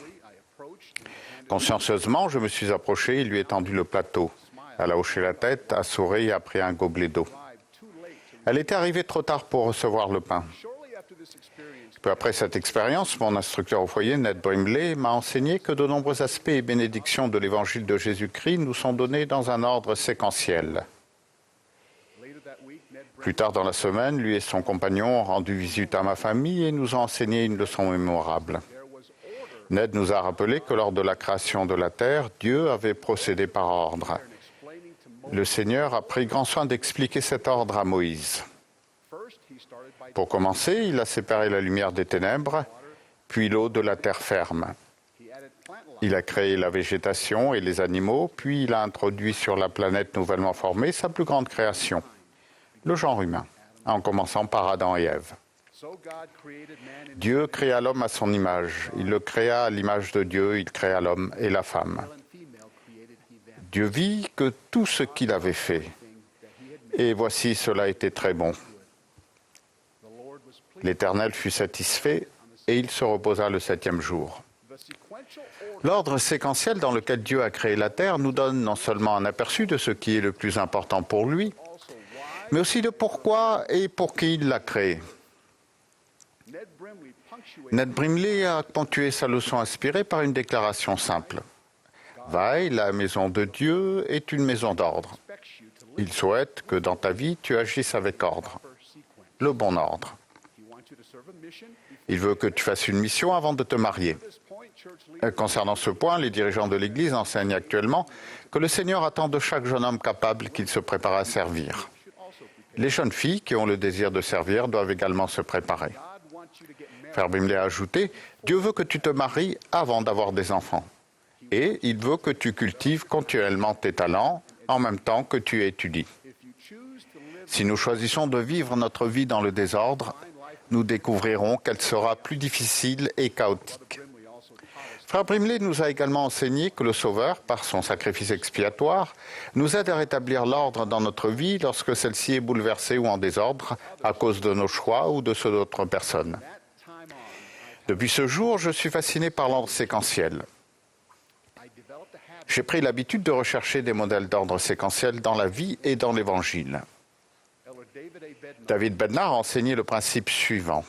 Consciencieusement, je me suis approché et lui ai tendu le plateau. Elle a hoché la tête, a souri et a pris un gobelet d'eau. Elle était arrivée trop tard pour recevoir le pain. Peu après cette expérience, mon instructeur au foyer, Ned Brimley, m'a enseigné que de nombreux aspects et bénédictions de l'évangile de Jésus-Christ nous sont donnés dans un ordre séquentiel. Plus tard dans la semaine, lui et son compagnon ont rendu visite à ma famille et nous ont enseigné une leçon mémorable. Ned nous a rappelé que lors de la création de la terre, Dieu avait procédé par ordre. Le Seigneur a pris grand soin d'expliquer cet ordre à Moïse. Pour commencer, il a séparé la lumière des ténèbres, puis l'eau de la terre ferme. Il a créé la végétation et les animaux, puis il a introduit sur la planète nouvellement formée sa plus grande création, le genre humain, en commençant par Adam et Ève. Dieu créa l'homme à son image. Il le créa à l'image de Dieu, il créa l'homme et la femme. Dieu vit que tout ce qu'il avait fait. Et voici, cela était très bon. L'Éternel fut satisfait et il se reposa le 7e jour. L'ordre séquentiel dans lequel Dieu a créé la terre nous donne non seulement un aperçu de ce qui est le plus important pour lui, mais aussi de pourquoi et pour qui il l'a créé. Ned Brimley a ponctué sa leçon inspirée par une déclaration simple. Vaille, la maison de Dieu, est une maison d'ordre. Il souhaite que dans ta vie, tu agisses avec ordre, le bon ordre. Il veut que tu fasses une mission avant de te marier. Concernant ce point, les dirigeants de l'Église enseignent actuellement que le Seigneur attend de chaque jeune homme capable qu'il se prépare à servir. Les jeunes filles qui ont le désir de servir doivent également se préparer. Frère Brimley a ajouté, Dieu veut que tu te maries avant d'avoir des enfants. Et il veut que tu cultives continuellement tes talents en même temps que tu étudies. Si nous choisissons de vivre notre vie dans le désordre, nous découvrirons qu'elle sera plus difficile et chaotique. Frère Brimley nous a également enseigné que le Sauveur, par son sacrifice expiatoire, nous aide à rétablir l'ordre dans notre vie lorsque celle-ci est bouleversée ou en désordre à cause de nos choix ou de ceux d'autres personnes. Depuis ce jour, je suis fasciné par l'ordre séquentiel. J'ai pris l'habitude de rechercher des modèles d'ordre séquentiel dans la vie et dans l'Évangile. David Bednar a enseigné le principe suivant.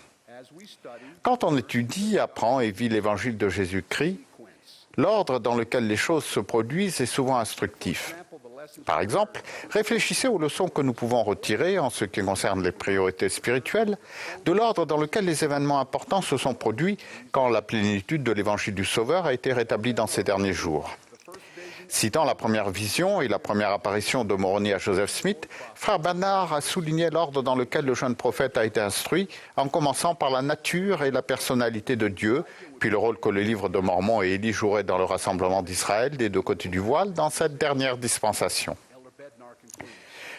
Quand on étudie, apprend et vit l'Évangile de Jésus-Christ, l'ordre dans lequel les choses se produisent est souvent instructif. Par exemple, réfléchissez aux leçons que nous pouvons retirer en ce qui concerne les priorités spirituelles de l'ordre dans lequel les événements importants se sont produits quand la plénitude de l'Évangile du Sauveur a été rétablie dans ces derniers jours. Citant la première vision et la première apparition de Moroni à Joseph Smith, Frère Bernard a souligné l'ordre dans lequel le jeune prophète a été instruit, en commençant par la nature et la personnalité de Dieu, puis le rôle que le livre de Mormon et Élie joueraient dans le rassemblement d'Israël des deux côtés du voile dans cette dernière dispensation.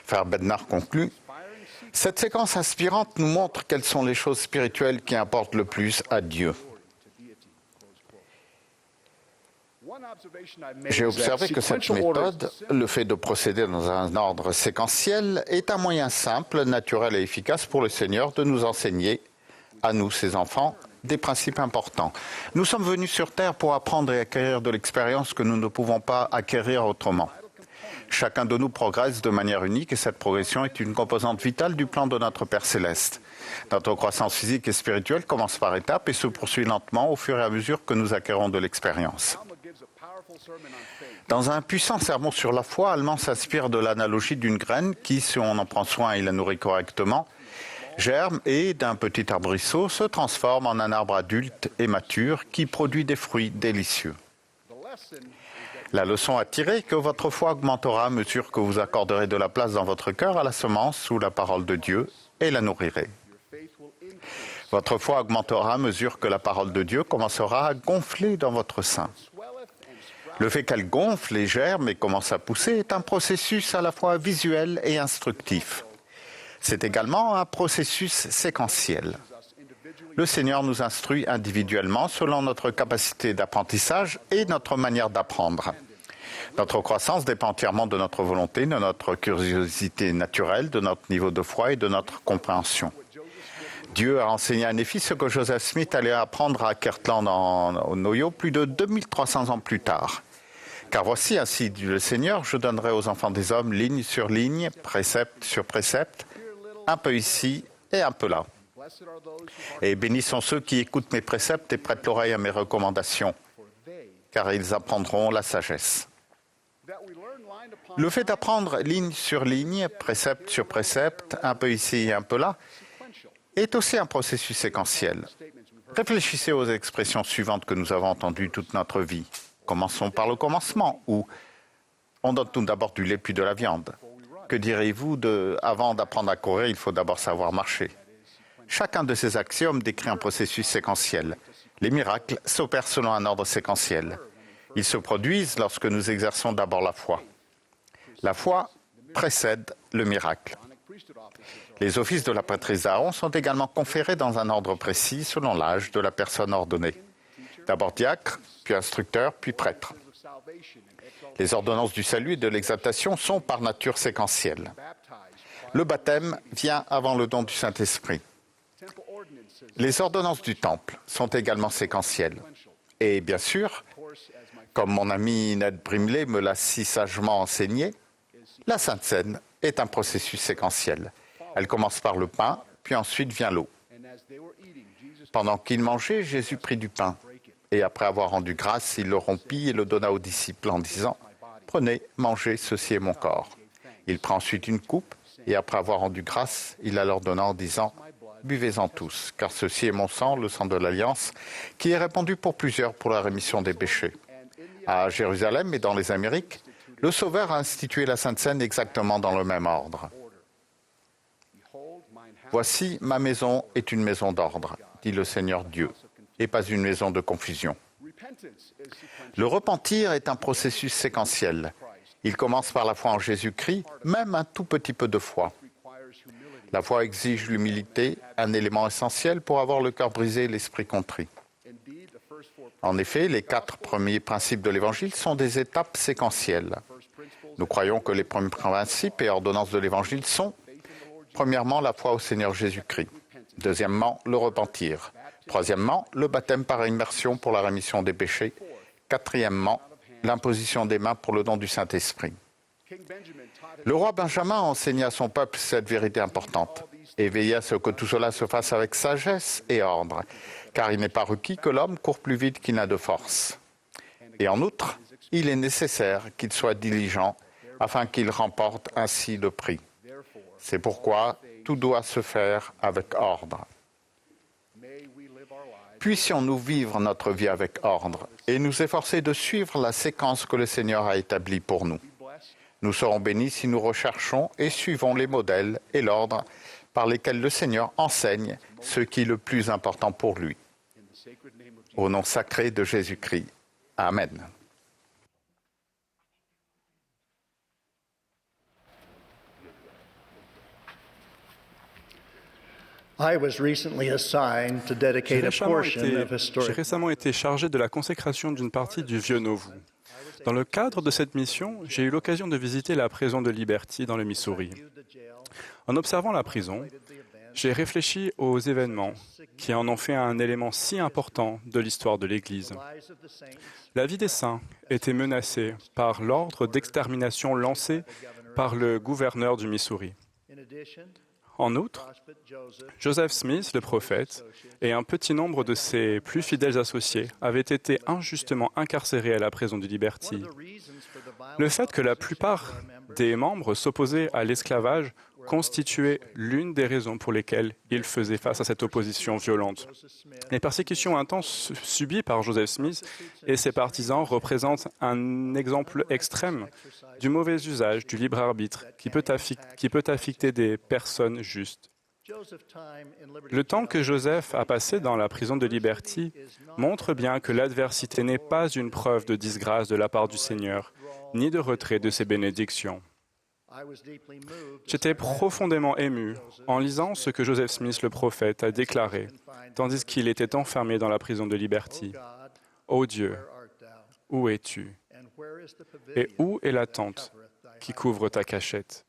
Frère Bednar conclut, « Cette séquence inspirante nous montre quelles sont les choses spirituelles qui importent le plus à Dieu. » J'ai observé que cette méthode, le fait de procéder dans un ordre séquentiel, est un moyen simple, naturel et efficace pour le Seigneur de nous enseigner, à nous ses enfants, des principes importants. Nous sommes venus sur Terre pour apprendre et acquérir de l'expérience que nous ne pouvons pas acquérir autrement. Chacun de nous progresse de manière unique et cette progression est une composante vitale du plan de notre Père Céleste. Notre croissance physique et spirituelle commence par étapes et se poursuit lentement au fur et à mesure que nous acquérons de l'expérience. Dans un puissant sermon sur la foi, Allemand s'inspire de l'analogie d'une graine qui, si on en prend soin et la nourrit correctement, germe et, d'un petit arbrisseau, se transforme en un arbre adulte et mature qui produit des fruits délicieux. La leçon à tirer est que votre foi augmentera à mesure que vous accorderez de la place dans votre cœur à la semence sous la parole de Dieu et la nourrirez. Votre foi augmentera à mesure que la parole de Dieu commencera à gonfler dans votre sein. Le fait qu'elle gonfle et germe et commence à pousser est un processus à la fois visuel et instructif. C'est également un processus séquentiel. Le Seigneur nous instruit individuellement selon notre capacité d'apprentissage et notre manière d'apprendre. Notre croissance dépend entièrement de notre volonté, de notre curiosité naturelle, de notre niveau de foi et de notre compréhension. Dieu a enseigné à Néphi ce que Joseph Smith allait apprendre à Kirtland en Ohio plus de 2300 ans plus tard. Car voici, ainsi dit le Seigneur, je donnerai aux enfants des hommes ligne sur ligne, précepte sur précepte, un peu ici et un peu là. Et bénis sont ceux qui écoutent mes préceptes et prêtent l'oreille à mes recommandations, car ils apprendront la sagesse. Le fait d'apprendre ligne sur ligne, précepte sur précepte, un peu ici et un peu là, est aussi un processus séquentiel. Réfléchissez aux expressions suivantes que nous avons entendues toute notre vie. Commençons par le commencement, ou on donne tout d'abord du lait puis de la viande. Que direz-vous de avant d'apprendre à courir, il faut d'abord savoir marcher. Chacun de ces axiomes décrit un processus séquentiel. Les miracles s'opèrent selon un ordre séquentiel. Ils se produisent lorsque nous exerçons d'abord la foi. La foi précède le miracle. Les offices de la prêtrise d'Aaron sont également conférés dans un ordre précis selon l'âge de la personne ordonnée. D'abord diacre, puis instructeur, puis prêtre. Les ordonnances du salut et de l'exaltation sont par nature séquentielles. Le baptême vient avant le don du Saint-Esprit. Les ordonnances du temple sont également séquentielles. Et bien sûr, comme mon ami Ned Brimley me l'a si sagement enseigné, la Sainte Seine est un processus séquentiel. Elle commence par le pain, puis ensuite vient l'eau. Pendant qu'ils mangeaient, Jésus prit du pain. Et après avoir rendu grâce, il le rompit et le donna aux disciples en disant « Prenez, mangez, ceci est mon corps. » Il prend ensuite une coupe, et après avoir rendu grâce, il la leur donna en disant « Buvez-en tous, car ceci est mon sang, le sang de l'Alliance, qui est répandu pour plusieurs pour la rémission des péchés. » À Jérusalem et dans les Amériques, le Sauveur a institué la Sainte Seine exactement dans le même ordre. « Voici, ma maison est une maison d'ordre, dit le Seigneur Dieu, et pas une maison de confusion. » Le repentir est un processus séquentiel. Il commence par la foi en Jésus-Christ, même un tout petit peu de foi. La foi exige l'humilité, un élément essentiel pour avoir le cœur brisé et l'esprit contrit. En effet, les 4 premiers principes de l'Évangile sont des étapes séquentielles. Nous croyons que les premiers principes et ordonnances de l'Évangile sont, premièrement, la foi au Seigneur Jésus-Christ. Deuxièmement, le repentir. Troisièmement, le baptême par immersion pour la rémission des péchés. Quatrièmement, l'imposition des mains pour le don du Saint-Esprit. Le roi Benjamin enseigna à son peuple cette vérité importante et veilla à ce que tout cela se fasse avec sagesse et ordre, car il n'est pas requis que l'homme court plus vite qu'il n'a de force. Et en outre, il est nécessaire qu'il soit diligent afin qu'il remporte ainsi le prix. C'est pourquoi tout doit se faire avec ordre. Puissions-nous vivre notre vie avec ordre et nous efforcer de suivre la séquence que le Seigneur a établie pour nous. Nous serons bénis si nous recherchons et suivons les modèles et l'ordre par lesquels le Seigneur enseigne ce qui est le plus important pour lui. Au nom sacré de Jésus-Christ. Amen. J'ai récemment été chargé de la consécration d'une partie du Vieux Nauvoo. Dans le cadre de cette mission, j'ai eu l'occasion de visiter la prison de Liberty dans le Missouri. En observant la prison, j'ai réfléchi aux événements qui en ont fait un élément si important de l'histoire de l'Église. La vie des saints était menacée par l'ordre d'extermination lancé par le gouverneur du Missouri. En outre, Joseph Smith, le prophète, et un petit nombre de ses plus fidèles associés avaient été injustement incarcérés à la prison de Liberty. Le fait que la plupart des membres s'opposaient à l'esclavage constituait l'une des raisons pour lesquelles ils faisaient face à cette opposition violente. Les persécutions intenses subies par Joseph Smith et ses partisans représentent un exemple extrême du mauvais usage du libre arbitre qui peut affecter des personnes justes. Le temps que Joseph a passé dans la prison de Liberty montre bien que l'adversité n'est pas une preuve de disgrâce de la part du Seigneur, ni de retrait de ses bénédictions. J'étais profondément ému en lisant ce que Joseph Smith, le prophète, a déclaré, tandis qu'il était enfermé dans la prison de Liberty. « Ô Dieu, où es-tu? Et où est la tente qui couvre ta cachette? »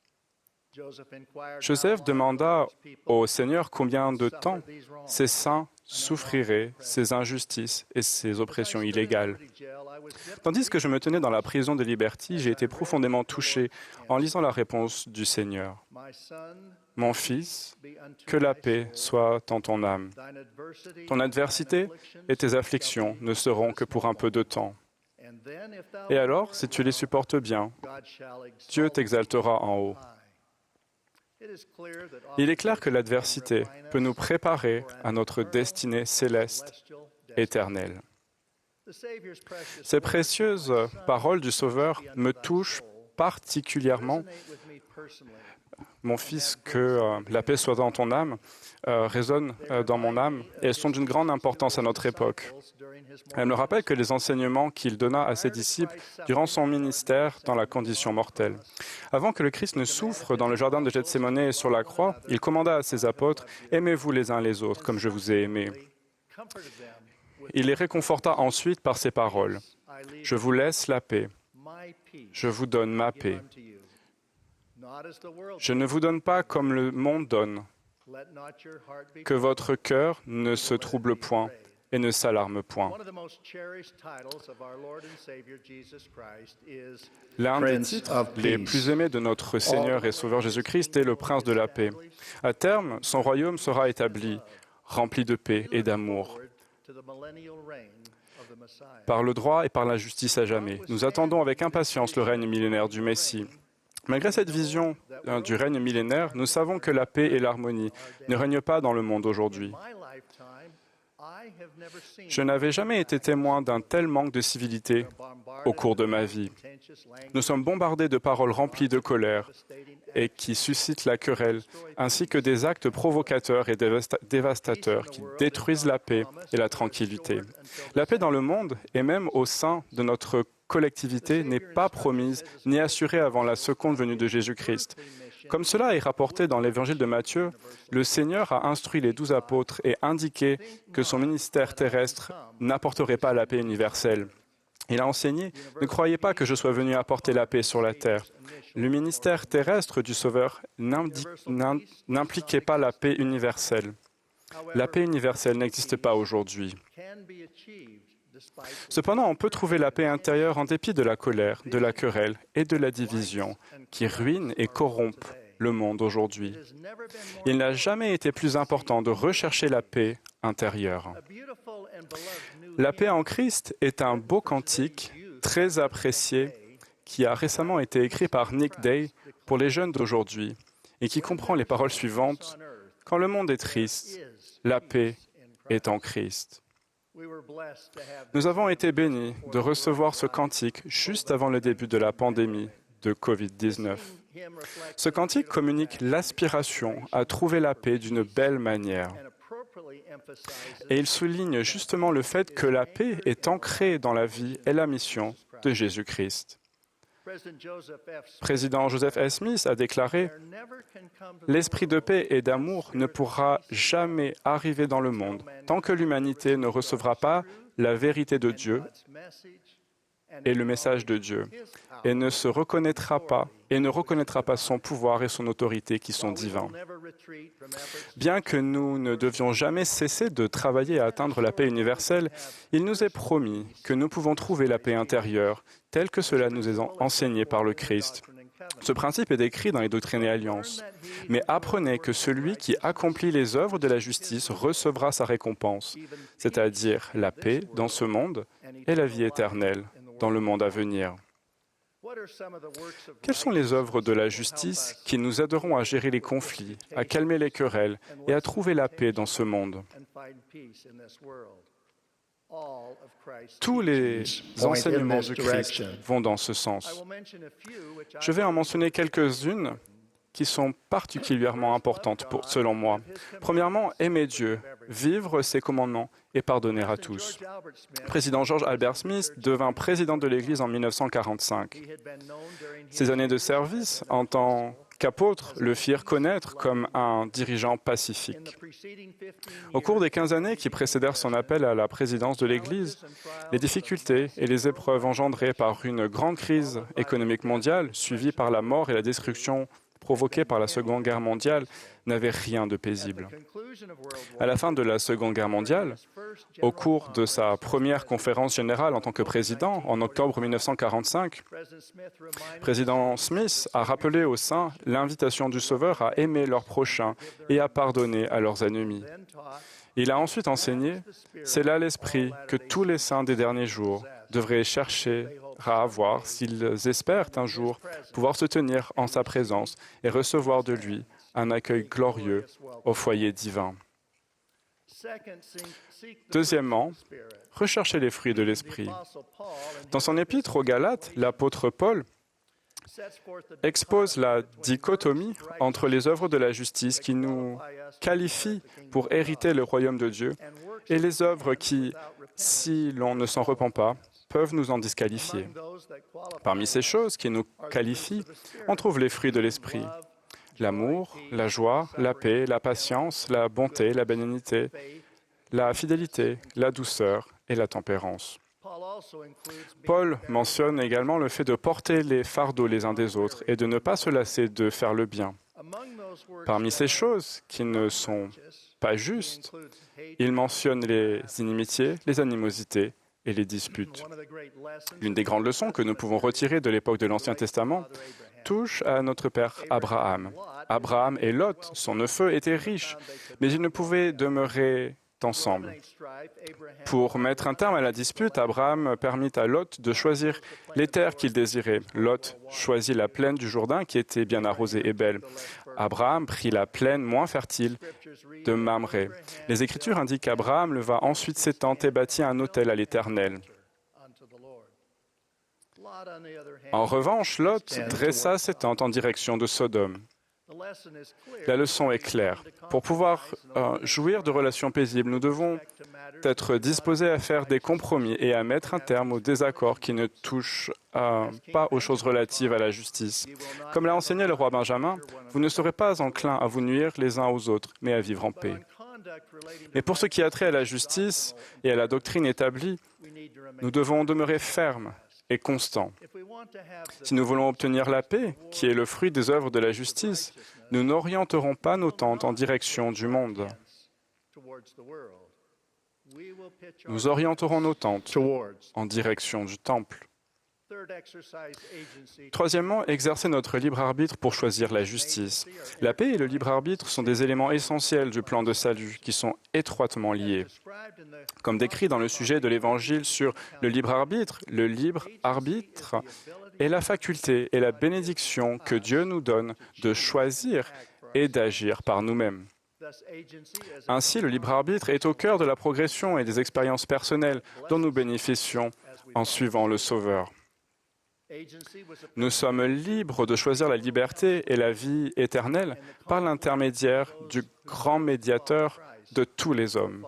Joseph demanda au Seigneur combien de temps ses saints souffriraient ces injustices et ces oppressions illégales. Tandis que je me tenais dans la prison de Liberty, j'ai été profondément touché en lisant la réponse du Seigneur. « Mon fils, que la paix soit en ton âme. Ton adversité et tes afflictions ne seront que pour un peu de temps. Et alors, si tu les supportes bien, Dieu t'exaltera en haut. » Il est clair que l'adversité peut nous préparer à notre destinée céleste, éternelle. Ces précieuses paroles du Sauveur me touchent particulièrement. Mon fils, que la paix soit dans ton âme, résonne dans mon âme et elles sont d'une grande importance à notre époque. Elle me rappelle que les enseignements qu'il donna à ses disciples durant son ministère dans la condition mortelle. Avant que le Christ ne souffre dans le jardin de Gethsémane et sur la croix, il commanda à ses apôtres « Aimez-vous les uns les autres comme je vous ai aimés. » Il les réconforta ensuite par ces paroles. « Je vous laisse la paix. Je vous donne ma paix. Je ne vous donne pas comme le monde donne. Que votre cœur ne se trouble point et ne s'alarme point. » L'un des titres les plus aimés de notre Seigneur et Sauveur Jésus-Christ est le Prince de la paix. À terme, son royaume sera établi, rempli de paix et d'amour, par le droit et par la justice à jamais. Nous attendons avec impatience le règne millénaire du Messie. Malgré cette vision du règne millénaire, nous savons que la paix et l'harmonie ne règnent pas dans le monde aujourd'hui. Je n'avais jamais été témoin d'un tel manque de civilité au cours de ma vie. Nous sommes bombardés de paroles remplies de colère et qui suscitent la querelle, ainsi que des actes provocateurs et dévastateurs qui détruisent la paix et la tranquillité. La paix dans le monde et même au sein de notre collectivité n'est pas promise ni assurée avant la seconde venue de Jésus-Christ. Comme cela est rapporté dans l'évangile de Matthieu, le Seigneur a instruit les 12 apôtres et indiqué que son ministère terrestre n'apporterait pas la paix universelle. Il a enseigné « Ne croyez pas que je sois venu apporter la paix sur la terre. » Le ministère terrestre du Sauveur n'impliquait pas la paix universelle. La paix universelle n'existe pas aujourd'hui. Cependant, on peut trouver la paix intérieure en dépit de la colère, de la querelle et de la division qui ruinent et corrompent le monde aujourd'hui. Il n'a jamais été plus important de rechercher la paix intérieure. La paix en Christ est un beau cantique très apprécié qui a récemment été écrit par Nick Day pour les jeunes d'aujourd'hui et qui comprend les paroles suivantes « Quand le monde est triste, la paix est en Christ ». Nous avons été bénis de recevoir ce cantique juste avant le début de la pandémie de COVID-19. Ce cantique communique l'aspiration à trouver la paix d'une belle manière. Et il souligne justement le fait que la paix est ancrée dans la vie et la mission de Jésus-Christ. Président Joseph F. Smith a déclaré « L'esprit de paix et d'amour ne pourra jamais arriver dans le monde tant que l'humanité ne recevra pas la vérité de Dieu et le message de Dieu, et ne reconnaîtra pas son pouvoir et son autorité qui sont divins. Bien que nous ne devions jamais cesser de travailler à atteindre la paix universelle, il nous est promis que nous pouvons trouver la paix intérieure, telle que cela nous est enseigné par le Christ. Ce principe est décrit dans les Doctrines et Alliances. Mais apprenez que celui qui accomplit les œuvres de la justice recevra sa récompense, c'est-à-dire la paix dans ce monde et la vie éternelle dans le monde à venir. Quelles sont les œuvres de la justice qui nous aideront à gérer les conflits, à calmer les querelles et à trouver la paix dans ce monde? Tous les enseignements du Christ vont dans ce sens. Je vais en mentionner quelques-unes qui sont particulièrement importantes selon moi. Premièrement, aimer Dieu, vivre ses commandements et pardonner à tous. Président George Albert Smith devint président de l'Église en 1945. Ses années de service en tant qu'apôtre le firent connaître comme un dirigeant pacifique. Au cours des 15 années qui précédèrent son appel à la présidence de l'Église, les difficultés et les épreuves engendrées par une grande crise économique mondiale, suivie par la mort et la destruction provoquée par la Seconde Guerre mondiale, n'avaient rien de paisible. À la fin de la Seconde Guerre mondiale, au cours de sa première conférence générale en tant que président, en octobre 1945, président Smith a rappelé aux saints l'invitation du Sauveur à aimer leurs prochains et à pardonner à leurs ennemis. Il a ensuite enseigné « C'est là l'esprit que tous les saints des derniers jours devraient chercher à avoir s'ils espèrent un jour pouvoir se tenir en sa présence et recevoir de lui un accueil glorieux au foyer divin. » Deuxièmement, recherchez les fruits de l'Esprit. Dans son épître aux Galates, l'apôtre Paul expose la dichotomie entre les œuvres de la justice qui nous qualifient pour hériter le royaume de Dieu et les œuvres qui, si l'on ne s'en repent pas, peuvent nous en disqualifier. Parmi ces choses qui nous qualifient, on trouve les fruits de l'Esprit. L'amour, la joie, la paix, la patience, la bonté, la bénignité, la fidélité, la douceur et la tempérance. Paul mentionne également le fait de porter les fardeaux les uns des autres et de ne pas se lasser de faire le bien. Parmi ces choses qui ne sont pas justes, il mentionne les inimitiés, les animosités et les disputes. L'une des grandes leçons que nous pouvons retirer de l'époque de l'Ancien Testament touche à notre père Abraham. Abraham et Lot, son neveu, étaient riches, mais ils ne pouvaient demeurer ensemble. Pour mettre un terme à la dispute, Abraham permit à Lot de choisir les terres qu'il désirait. Lot choisit la plaine du Jourdain qui était bien arrosée et belle. Abraham prit la plaine moins fertile de Mamré. Les Écritures indiquent qu'Abraham leva ensuite ses tentes et bâtit un autel à l'Éternel. En revanche, Lot dressa ses tentes en direction de Sodome. La leçon est claire. Pour pouvoir jouir de relations paisibles, nous devons être disposés à faire des compromis et à mettre un terme aux désaccords qui ne touchent pas aux choses relatives à la justice. Comme l'a enseigné le roi Benjamin, vous ne serez pas enclins à vous nuire les uns aux autres, mais à vivre en paix. Mais pour ce qui a trait à la justice et à la doctrine établie, nous devons demeurer fermes et constants. Si nous voulons obtenir la paix, qui est le fruit des œuvres de la justice, nous n'orienterons pas nos tentes en direction du monde. Nous orienterons nos tentes en direction du temple. Troisièmement, exercer notre libre arbitre pour choisir la justice. La paix et le libre arbitre sont des éléments essentiels du plan de salut qui sont étroitement liés. Comme décrit dans le sujet de l'Évangile sur le libre arbitre est la faculté et la bénédiction que Dieu nous donne de choisir et d'agir par nous-mêmes. Ainsi, le libre arbitre est au cœur de la progression et des expériences personnelles dont nous bénéficions en suivant le Sauveur. Nous sommes libres de choisir la liberté et la vie éternelle par l'intermédiaire du grand médiateur de tous les hommes.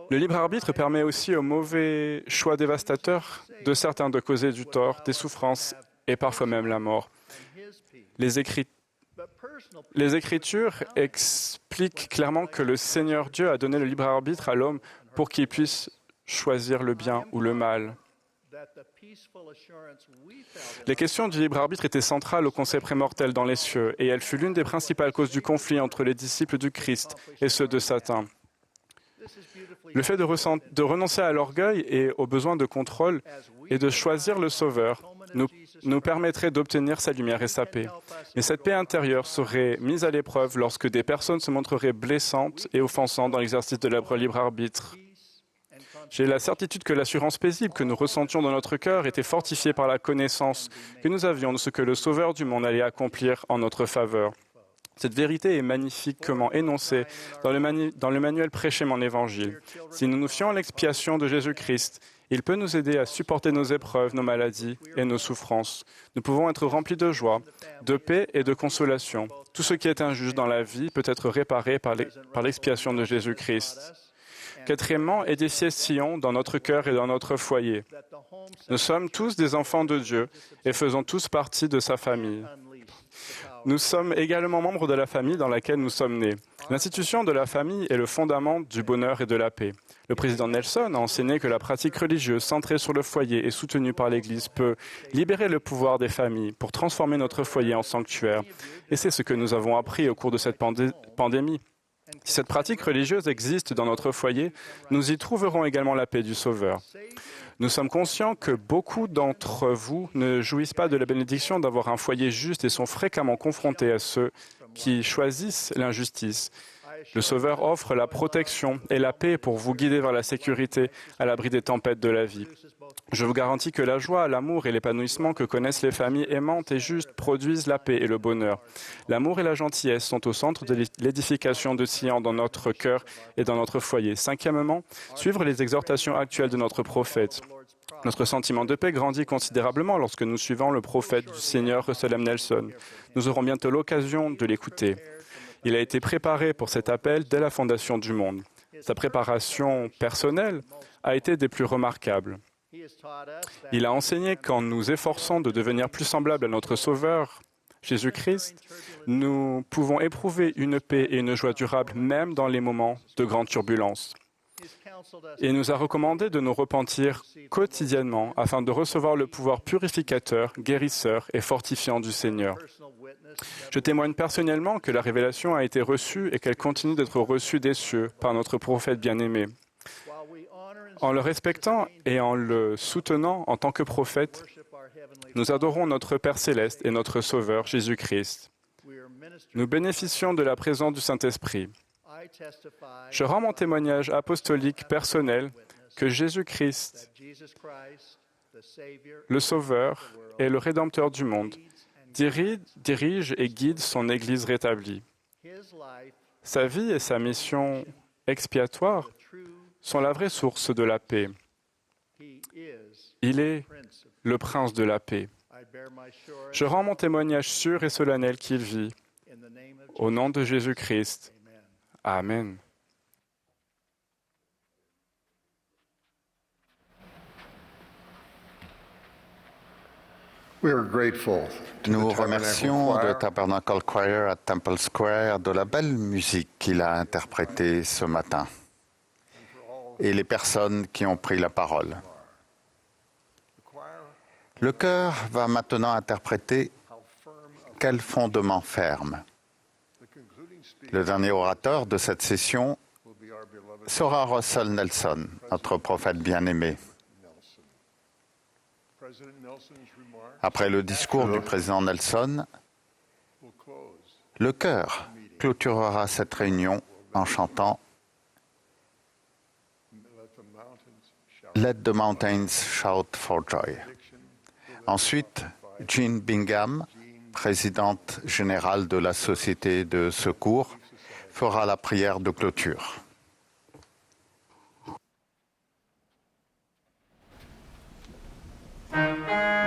Le libre arbitre permet aussi aux mauvais choix dévastateurs de certains de causer du tort, des souffrances et parfois même la mort. Les Écritures expliquent clairement que le Seigneur Dieu a donné le libre arbitre à l'homme pour qu'il puisse choisir le bien ou le mal. Les questions du libre arbitre étaient centrales au conseil prémortel dans les cieux, et elle fut l'une des principales causes du conflit entre les disciples du Christ et ceux de Satan. Le fait de renoncer à l'orgueil et au besoin de contrôle et de choisir le Sauveur nous permettrait d'obtenir sa lumière et sa paix. Mais cette paix intérieure serait mise à l'épreuve lorsque des personnes se montreraient blessantes et offensantes dans l'exercice de leur libre arbitre. J'ai la certitude que l'assurance paisible que nous ressentions dans notre cœur était fortifiée par la connaissance que nous avions de ce que le Sauveur du monde allait accomplir en notre faveur. Cette vérité est magnifiquement énoncée dans le manuel Prêcher mon Évangile. Si nous nous fions à l'expiation de Jésus-Christ, il peut nous aider à supporter nos épreuves, nos maladies et nos souffrances. Nous pouvons être remplis de joie, de paix et de consolation. Tout ce qui est injuste dans la vie peut être réparé par l'expiation de Jésus-Christ. Quatrièmement, édifier Sion dans notre cœur et dans notre foyer. Nous sommes tous des enfants de Dieu et faisons tous partie de sa famille. Nous sommes également membres de la famille dans laquelle nous sommes nés. L'institution de la famille est le fondament du bonheur et de la paix. Le président Nelson a enseigné que la pratique religieuse centrée sur le foyer et soutenue par l'Église peut libérer le pouvoir des familles pour transformer notre foyer en sanctuaire. Et c'est ce que nous avons appris au cours de cette pandémie. Si cette pratique religieuse existe dans notre foyer, nous y trouverons également la paix du Sauveur. Nous sommes conscients que beaucoup d'entre vous ne jouissent pas de la bénédiction d'avoir un foyer juste et sont fréquemment confrontés à ceux qui choisissent l'injustice. Le Sauveur offre la protection et la paix pour vous guider vers la sécurité à l'abri des tempêtes de la vie. Je vous garantis que la joie, l'amour et l'épanouissement que connaissent les familles aimantes et justes produisent la paix et le bonheur. L'amour et la gentillesse sont au centre de l'édification de Sion dans notre cœur et dans notre foyer. Cinquièmement, suivre les exhortations actuelles de notre prophète. Notre sentiment de paix grandit considérablement lorsque nous suivons le prophète du Seigneur Russell M. Nelson. Nous aurons bientôt l'occasion de l'écouter. Il a été préparé pour cet appel dès la fondation du monde. Sa préparation personnelle a été des plus remarquables. Il a enseigné qu'en nous efforçant de devenir plus semblables à notre Sauveur, Jésus-Christ, nous pouvons éprouver une paix et une joie durables même dans les moments de grande turbulence. Il nous a recommandé de nous repentir quotidiennement afin de recevoir le pouvoir purificateur, guérisseur et fortifiant du Seigneur. Je témoigne personnellement que la révélation a été reçue et qu'elle continue d'être reçue des cieux par notre prophète bien-aimé. En le respectant et en le soutenant en tant que prophète, nous adorons notre Père céleste et notre Sauveur, Jésus-Christ. Nous bénéficions de la présence du Saint-Esprit. Je rends mon témoignage apostolique personnel que Jésus-Christ, le Sauveur et le Rédempteur du monde, dirige et guide son Église rétablie. Sa vie et sa mission expiatoire sont la vraie source de la paix. Il est le Prince de la paix. Je rends mon témoignage sûr et solennel qu'il vit. Au nom de Jésus-Christ. Amen. Nous remercions le Tabernacle Choir à Temple Square de la belle musique qu'il a interprétée ce matin et les personnes qui ont pris la parole. Le chœur va maintenant interpréter « Quel fondement ferme ». Le dernier orateur de cette session sera Russell Nelson, notre prophète bien-aimé. Après le discours du président Nelson, le chœur clôturera cette réunion en chantant « Let the mountains shout for joy ». Ensuite, Jean Bingham, présidente générale de la Société de secours, fera la prière de clôture. Excellent word.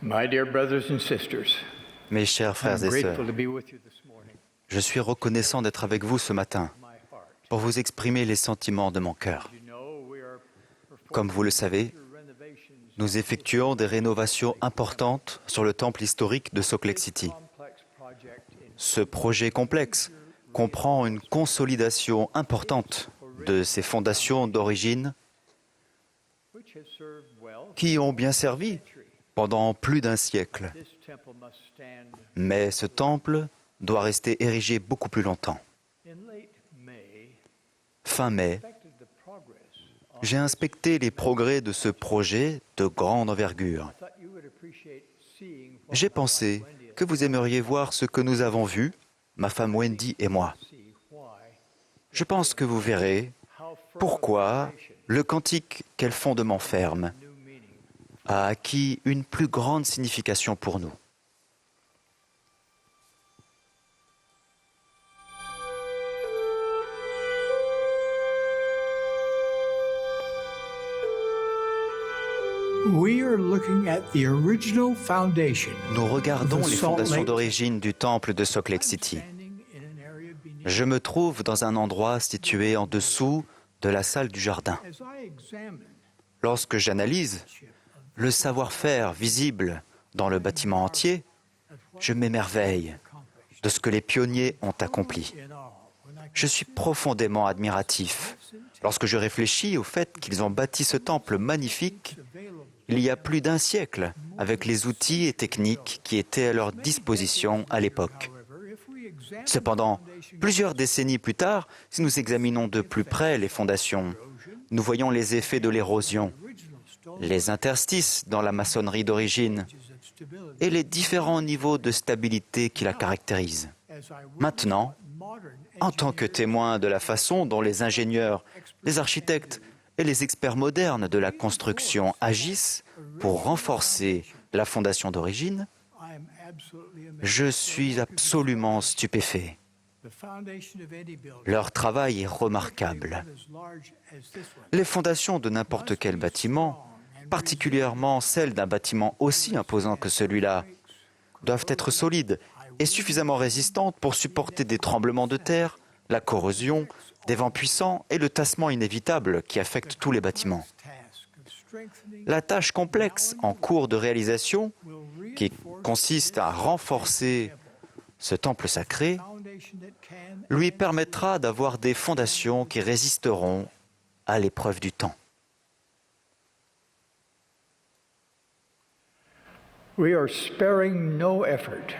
My dear brothers and sisters, Mes chers frères I'm et sœurs, grateful to be with you this morning. je suis reconnaissant d'être avec vous ce matin pour vous exprimer les sentiments de mon cœur. You know, we are Comme vous le savez, nous effectuons des rénovations importantes sur le temple historique de Salt Lake City. complex project Ce projet complexe comprend une consolidation importante de ces fondations d'origine which has served well. qui ont bien servi pendant plus d'un siècle. This temple must stand. Mais ce temple doit rester érigé beaucoup plus longtemps. In late May, Fin mai, expected the progress. j'ai inspecté les progrès de ce projet de grande envergure. I thought you would appreciate seeing what J'ai pensé que vous aimeriez voir ce que nous avons vu, ma femme Wendy et moi. see why Je pense que vous verrez how firm pourquoi le cantique « Quel fondement ferme » new meaning. a acquis une plus grande signification pour nous. We are looking at the original foundation. Nous regardons les fondations d'origine du temple de Salt Lake City. Standing in an area beneath. Je me trouve dans un endroit situé en dessous de la salle du jardin. As I examined Lorsque j'analyse le savoir-faire visible dans le bâtiment entier, je m'émerveille de ce que les pionniers ont accompli. in awe when I Je suis profondément admiratif lorsque je réfléchis au fait qu'ils ont bâti ce temple magnifique il y a plus d'un siècle, avec les outils et techniques qui étaient à leur disposition à l'époque. however, if we examine Cependant, plusieurs décennies plus tard, si nous examinons de plus près les fondations, nous voyons les effets de l'érosion, original stone les interstices dans la maçonnerie d'origine of stability, et les différents niveaux de stabilité qui la caractérisent. as I witnessed Maintenant, modern en tant que témoin de la façon dont les ingénieurs, les architectes et les experts modernes de la construction agissent pour renforcer la fondation d'origine, I am absolutely amazed. je suis absolument stupéfait. The foundation of any building, Leur travail est remarquable. as large as this one, Les fondations de n'importe quel bâtiment, particulièrement celles d'un bâtiment aussi imposant que celui-là, doivent être solides et suffisamment résistantes pour supporter des tremblements de terre, la corrosion, des vents puissants et le tassement inévitable qui affecte tous les bâtiments. task of strengthening La tâche complexe en cours de réalisation, will qui reinforce consiste à renforcer ce temple sacré, foundation that can lui permettra d'avoir des fondations qui résisteront à l'épreuve du temps. We are sparing no effort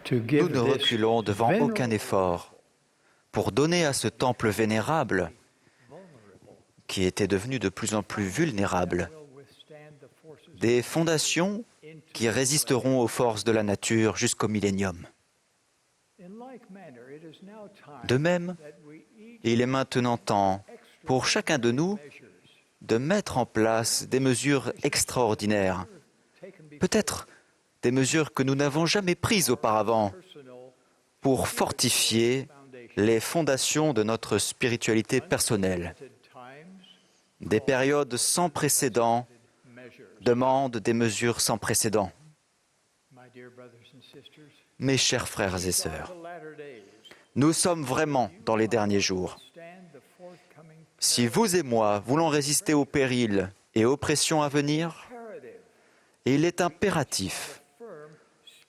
to Nous give ne this reculons devant aucun effort pour donner à ce temple vénérable, qui était devenu de plus en plus vulnérable, withstand the forces des fondations qui résisteront aux forces de la nature jusqu'au millénium. in like manner. It is now time De même, that we each il est maintenant temps pour chacun de nous measures de mettre en place des mesures extraordinaires, peut-être des mesures que nous n'avons jamais prises auparavant, personal pour fortifier les fondations de notre spiritualité personnelle. times Des périodes sans précédent measures. demandent des mesures sans précédent. My dear brothers and sisters, Mes chers frères et sœurs, the latter days nous sommes vraiment dans les derniers jours. stand the forthcoming Si vous et moi voulons résister aux périls et aux pressions à venir, imperative il est impératif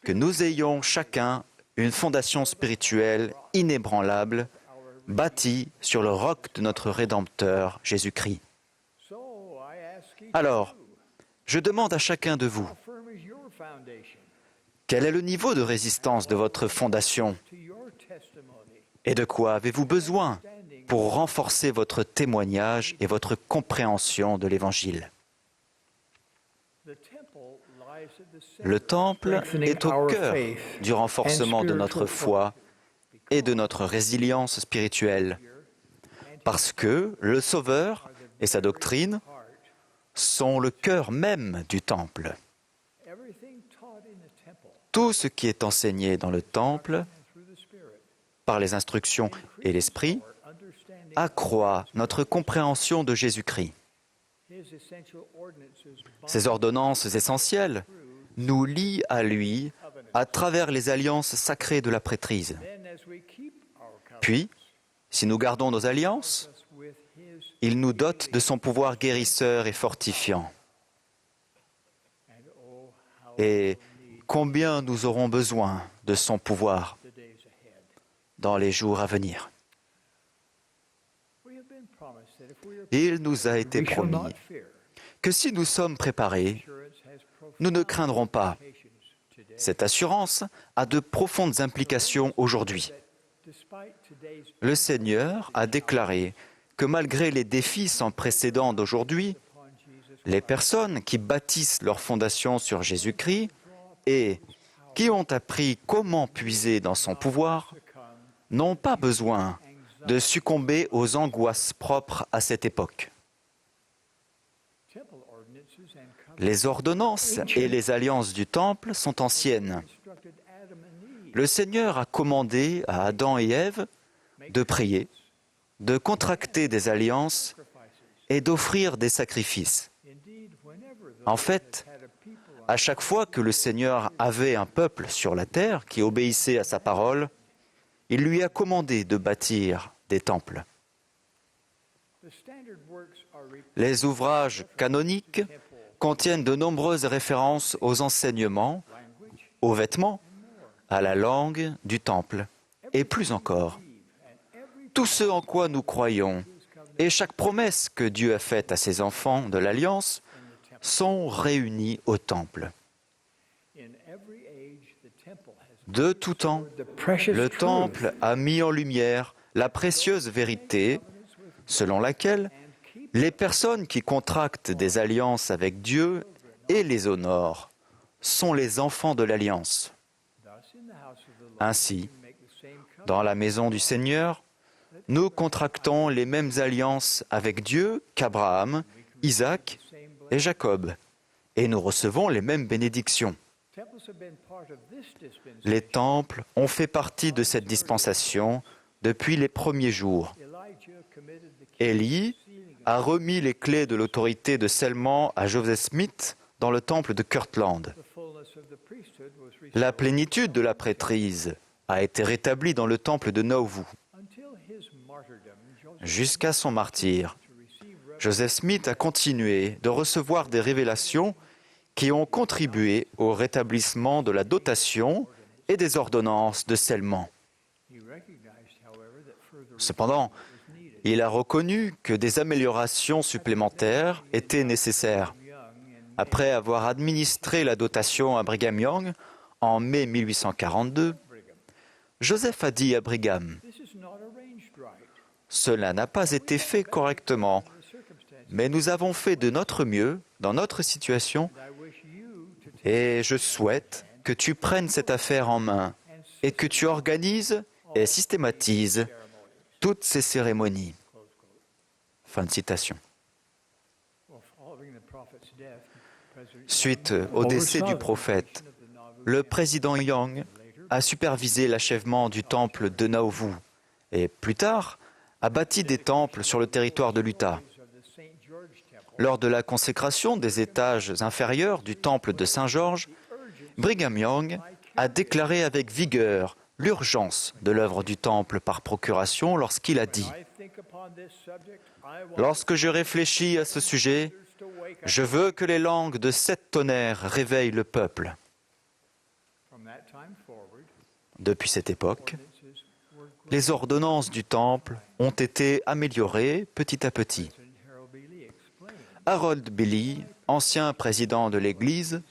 que nous ayons chacun une fondation spirituelle inébranlable, bâtie sur le roc de notre Rédempteur, Jésus-Christ. So I ask each Alors, je demande à chacun de vous, how firm is your foundation quel est le niveau de résistance de votre fondation to your testimony? et de quoi avez-vous besoin pour renforcer votre témoignage et votre compréhension de l'Évangile? The temple lies at the center Le temple strengthening est au our cœur faith du renforcement de notre foi et de notre résilience spirituelle, parce que le Sauveur et sa doctrine sont le cœur même du temple. everything taught in the temple Tout ce qui est enseigné dans le temple, through the Spirit par les instructions et l'Esprit, understanding accroît notre compréhension de Jésus-Christ. Ces ordonnances essentielles nous lient à lui à travers les alliances sacrées de la prêtrise. Puis, si nous gardons nos alliances, il nous dote de son pouvoir guérisseur et fortifiant. Et combien nous aurons besoin de son pouvoir dans les jours à venir. Il nous a été promis que si nous sommes préparés, nous ne craindrons pas. Cette assurance a de profondes implications aujourd'hui. Le Seigneur a déclaré que malgré les défis sans précédent d'aujourd'hui, les personnes qui bâtissent leur fondation sur Jésus-Christ et qui ont appris comment puiser dans son pouvoir n'ont pas besoin de succomber aux angoisses propres à cette époque. Les ordonnances et les alliances du Temple sont anciennes. Le Seigneur a commandé à Adam et Ève de prier, de contracter des alliances et d'offrir des sacrifices. En fait, à chaque fois que le Seigneur avait un peuple sur la terre qui obéissait à sa parole, il lui a commandé de bâtir des temples. Les ouvrages canoniques contiennent de nombreuses références aux enseignements, aux vêtements, à la langue du temple, et plus encore. Tout ce en quoi nous croyons et chaque promesse que Dieu a faite à ses enfants de l'Alliance sont réunis au temple. De tout temps, le temple a mis en lumière la précieuse vérité selon laquelle les personnes qui contractent des alliances avec Dieu et les honorent sont les enfants de l'Alliance. Ainsi, dans la maison du Seigneur, nous contractons les mêmes alliances avec Dieu qu'Abraham, Isaac et Jacob, et nous recevons les mêmes bénédictions. Les temples ont fait partie de cette dispensation depuis les premiers jours. Élie a remis les clés de l'autorité de scellement à Joseph Smith dans le temple de Kirtland. La plénitude de la prêtrise a été rétablie dans le temple de Nauvoo. Jusqu'à son martyre, Joseph Smith a continué de recevoir des révélations qui ont contribué au rétablissement de la dotation et des ordonnances de scellement. Cependant, il a reconnu que des améliorations supplémentaires étaient nécessaires. Après avoir administré la dotation à Brigham Young en mai 1842, Joseph a dit à Brigham : « Cela n'a pas été fait correctement, mais nous avons fait de notre mieux dans notre situation et je souhaite que tu prennes cette affaire en main et que tu organises et systématises toutes ces cérémonies. » Fin de citation. Suite au décès du prophète, le président Young a supervisé l'achèvement du temple de Nauvoo et plus tard a bâti des temples sur le territoire de l'Utah. Lors de la consécration des étages inférieurs du temple de Saint-Georges, Brigham Young a déclaré avec vigueur l'urgence de l'œuvre du temple par procuration lorsqu'il a dit « Lorsque je réfléchis à ce sujet, je veux que les langues de 7 tonnerres réveillent le peuple. » Depuis cette époque, les ordonnances du temple ont été améliorées petit à petit. Harold Bailey, ancien président de l'Église,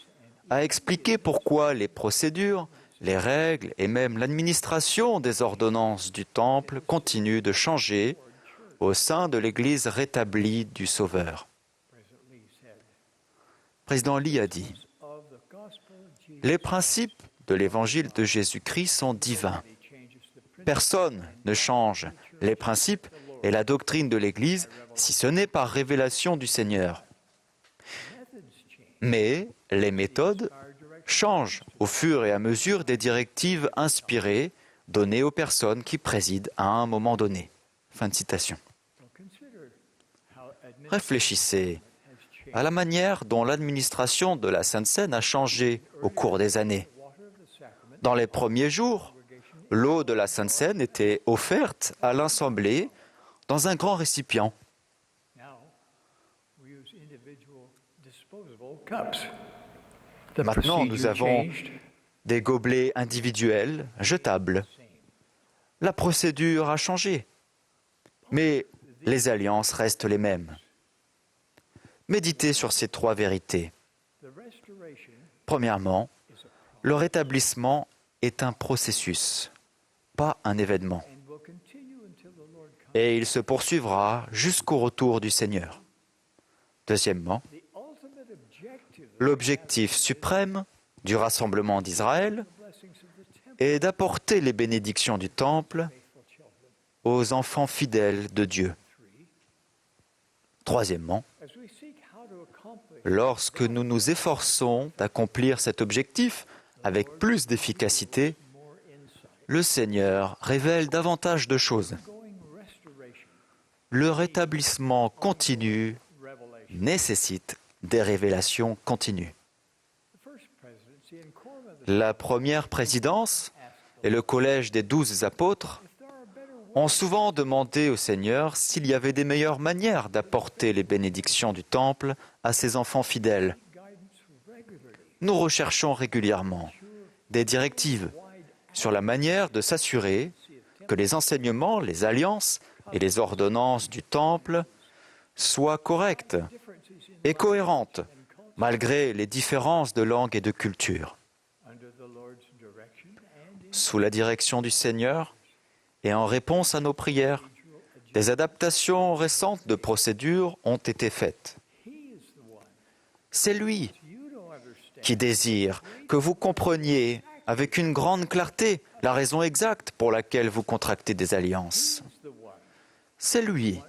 a expliqué pourquoi les procédures, les règles et même l'administration des ordonnances du Temple continuent de changer au sein de l'Église rétablie du Sauveur. Président Lee a dit « Les principes de l'Évangile de Jésus-Christ sont divins. Personne ne change les principes et la doctrine de l'Église si ce n'est par révélation du Seigneur. Mais les méthodes changent au fur et à mesure des directives inspirées données aux personnes qui président à un moment donné. » Fin de citation. Réfléchissez à la manière dont l'administration de la Sainte Seine a changé au cours des années. Dans les premiers jours, l'eau de la Sainte Seine était offerte à l'assemblée dans un grand récipient. Maintenant, nous avons des gobelets individuels jetables. La procédure a changé, mais les alliances restent les mêmes. Méditez sur ces trois vérités. Premièrement, le rétablissement est un processus, pas un événement. Et il se poursuivra jusqu'au retour du Seigneur. Deuxièmement, l'objectif suprême du rassemblement d'Israël est d'apporter les bénédictions du Temple aux enfants fidèles de Dieu. Troisièmement, lorsque nous nous efforçons d'accomplir cet objectif avec plus d'efficacité, le Seigneur révèle davantage de choses. Le rétablissement continu nécessite des révélations continues. La première présidence et le collège des 12 apôtres ont souvent demandé au Seigneur s'il y avait des meilleures manières d'apporter les bénédictions du Temple à ses enfants fidèles. Nous recherchons régulièrement des directives sur la manière de s'assurer que les enseignements, les alliances et les ordonnances du Temple soient correctes et cohérentes, malgré les différences de langue et de culture. Sous la direction du Seigneur et en réponse à nos prières, des adaptations récentes de procédures ont été faites. C'est lui qui désire que vous compreniez avec une grande clarté la raison exacte pour laquelle vous contractez des alliances. C'est lui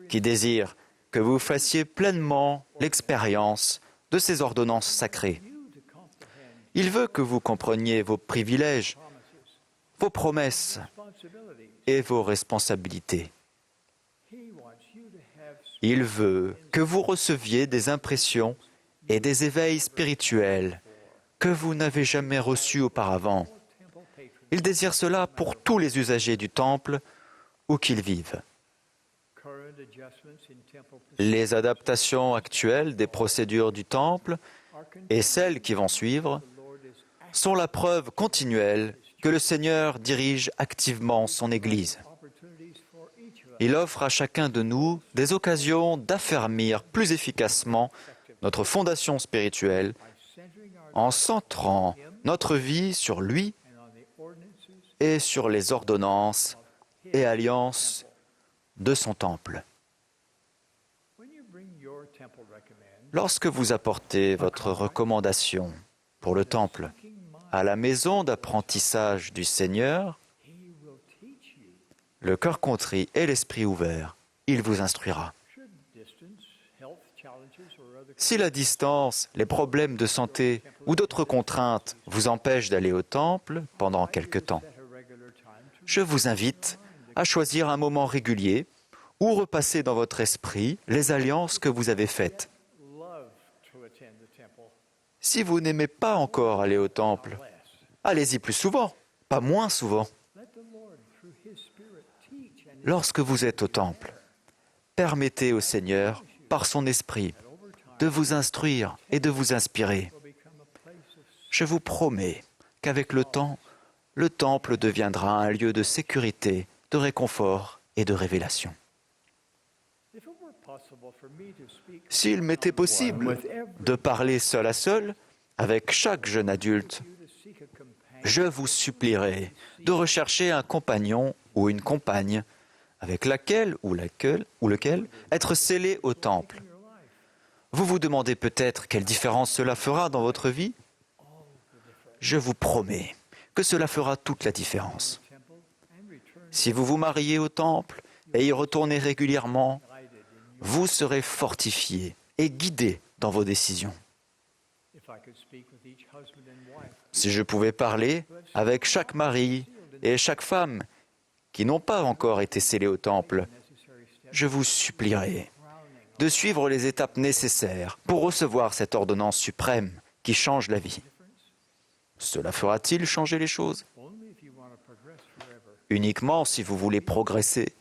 qui désire que vous fassiez pleinement l'expérience de ces ordonnances sacrées. Il veut que vous compreniez vos privilèges, vos promesses et vos responsabilités. Il veut que vous receviez des impressions et des éveils spirituels que vous n'avez jamais reçus auparavant. Il désire cela pour tous les usagers du Temple, où qu'ils vivent. Les adaptations actuelles des procédures du Temple et celles qui vont suivre sont la preuve continuelle que le Seigneur dirige activement son Église. Il offre à chacun de nous des occasions d'affermir plus efficacement notre fondation spirituelle en centrant notre vie sur lui et sur les ordonnances et alliances de son temple. Lorsque vous apportez votre recommandation pour le temple à la maison d'apprentissage du Seigneur, le cœur contrit et l'esprit ouvert, il vous instruira. Si la distance, les problèmes de santé ou d'autres contraintes vous empêchent d'aller au temple pendant quelque temps, je vous invite à choisir un moment régulier ou repasser dans votre esprit les alliances que vous avez faites. Si vous n'aimez pas encore aller au temple, allez-y plus souvent, pas moins souvent. Lorsque vous êtes au temple, permettez au Seigneur, par son esprit, de vous instruire et de vous inspirer. Je vous promets qu'avec le temps, le temple deviendra un lieu de sécurité, de réconfort et de révélation. S'il m'était possible de parler seul à seul avec chaque jeune adulte, je vous supplierais de rechercher un compagnon ou une compagne avec laquelle ou lequel être scellé au temple. Vous vous demandez peut-être quelle différence cela fera dans votre vie? Je vous promets que cela fera toute la différence. Si vous vous mariez au temple et y retournez régulièrement, vous serez fortifié et guidé dans vos décisions. Si je pouvais parler avec chaque mari et chaque femme qui n'ont pas encore été scellés au temple, je vous supplierais de suivre les étapes nécessaires pour recevoir cette ordonnance suprême qui change la vie. Cela fera-t-il changer les choses? Uniquement si vous voulez progresser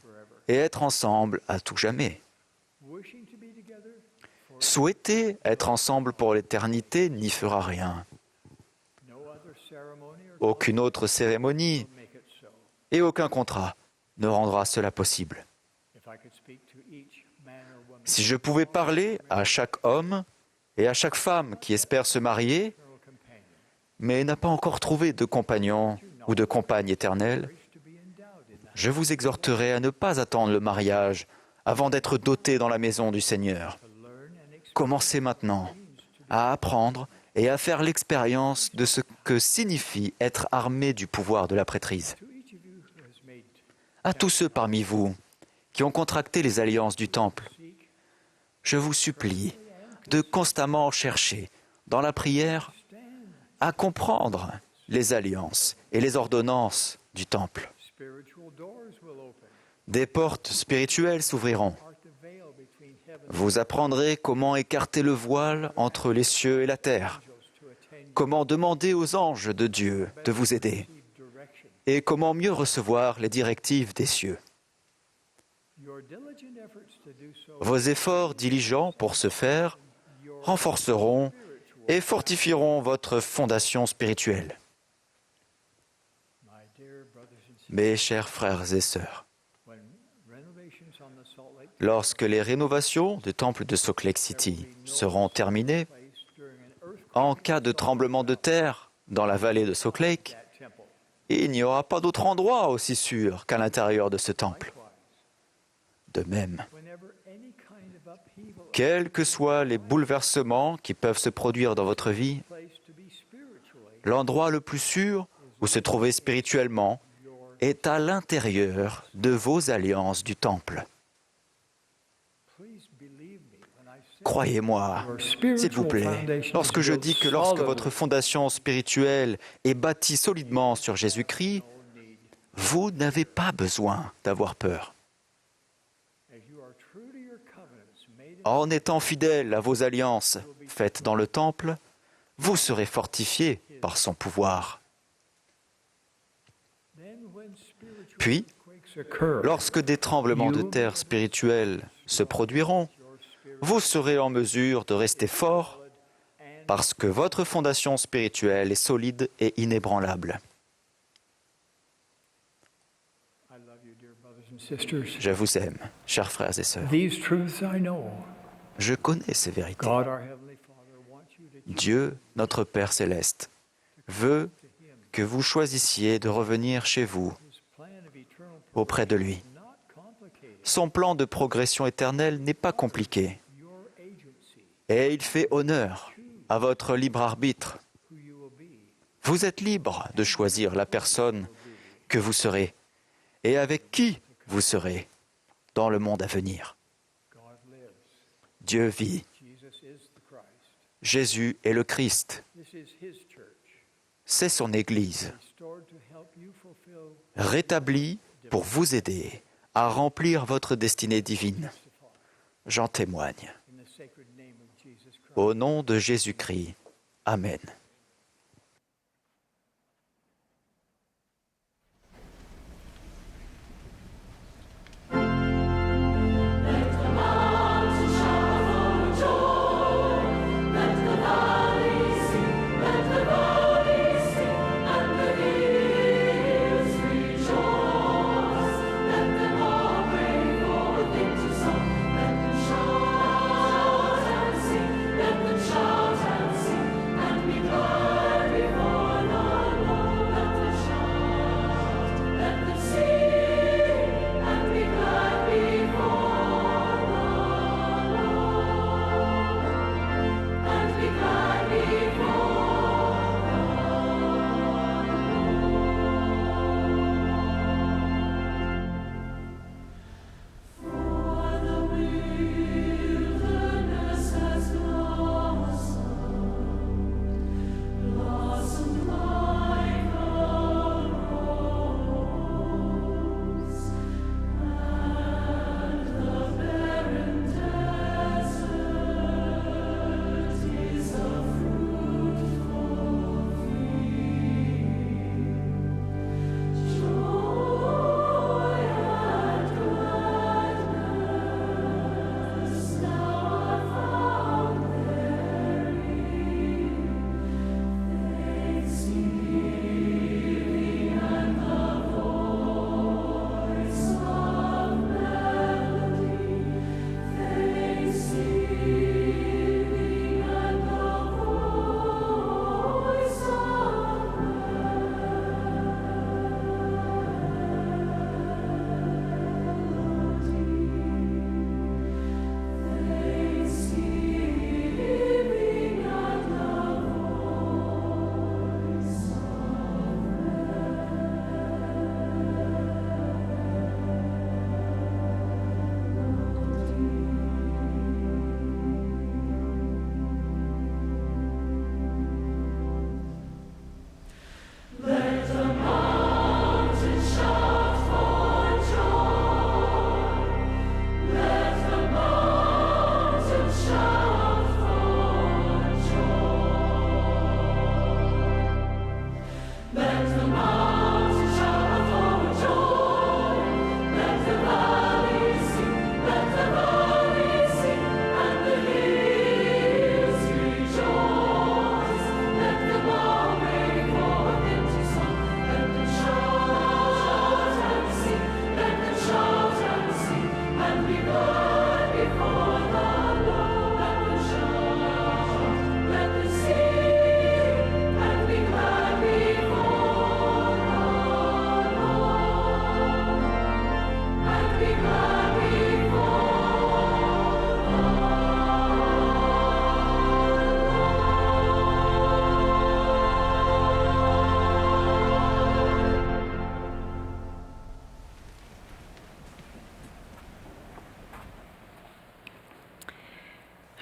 et être ensemble à tout jamais. Souhaiter être ensemble pour l'éternité n'y fera rien. Aucune autre cérémonie et aucun contrat ne rendra cela possible. Si je pouvais parler à chaque homme et à chaque femme qui espère se marier, mais n'a pas encore trouvé de compagnon ou de compagne éternelle, je vous exhorterai à ne pas attendre le mariage avant d'être doté dans la maison du Seigneur. Commencez maintenant à apprendre et à faire l'expérience de ce que signifie être armé du pouvoir de la prêtrise. À tous ceux parmi vous qui ont contracté les alliances du Temple, je vous supplie de constamment chercher, dans la prière, à comprendre les alliances et les ordonnances du Temple. Des portes spirituelles s'ouvriront. Vous apprendrez comment écarter le voile entre les cieux et la terre, comment demander aux anges de Dieu de vous aider et comment mieux recevoir les directives des cieux. Vos efforts diligents pour ce faire renforceront et fortifieront votre fondation spirituelle. Mes chers frères et sœurs, lorsque les rénovations du temple de Salt Lake City seront terminées, en cas de tremblement de terre dans la vallée de Salt Lake, il n'y aura pas d'autre endroit aussi sûr qu'à l'intérieur de ce temple. De même, quels que soient les bouleversements qui peuvent se produire dans votre vie, l'endroit le plus sûr où se trouver spirituellement est à l'intérieur de vos alliances du temple. Croyez-moi, s'il vous plaît, lorsque je dis que lorsque votre fondation spirituelle est bâtie solidement sur Jésus-Christ, vous n'avez pas besoin d'avoir peur. En étant fidèle à vos alliances faites dans le temple, vous serez fortifiés par son pouvoir. Puis, lorsque des tremblements de terre spirituels se produiront, vous serez en mesure de rester fort parce que votre fondation spirituelle est solide et inébranlable. Je vous aime, chers frères et sœurs. Je connais ces vérités. Dieu, notre Père céleste, veut que vous choisissiez de revenir chez vous, auprès de lui. Son plan de progression éternelle n'est pas compliqué et il fait honneur à votre libre arbitre. Vous êtes libre de choisir la personne que vous serez et avec qui vous serez dans le monde à venir. Dieu vit. Jésus est le Christ. C'est son Église, rétablie pour vous aider à remplir votre destinée divine. J'en témoigne. Au nom de Jésus-Christ. Amen. Let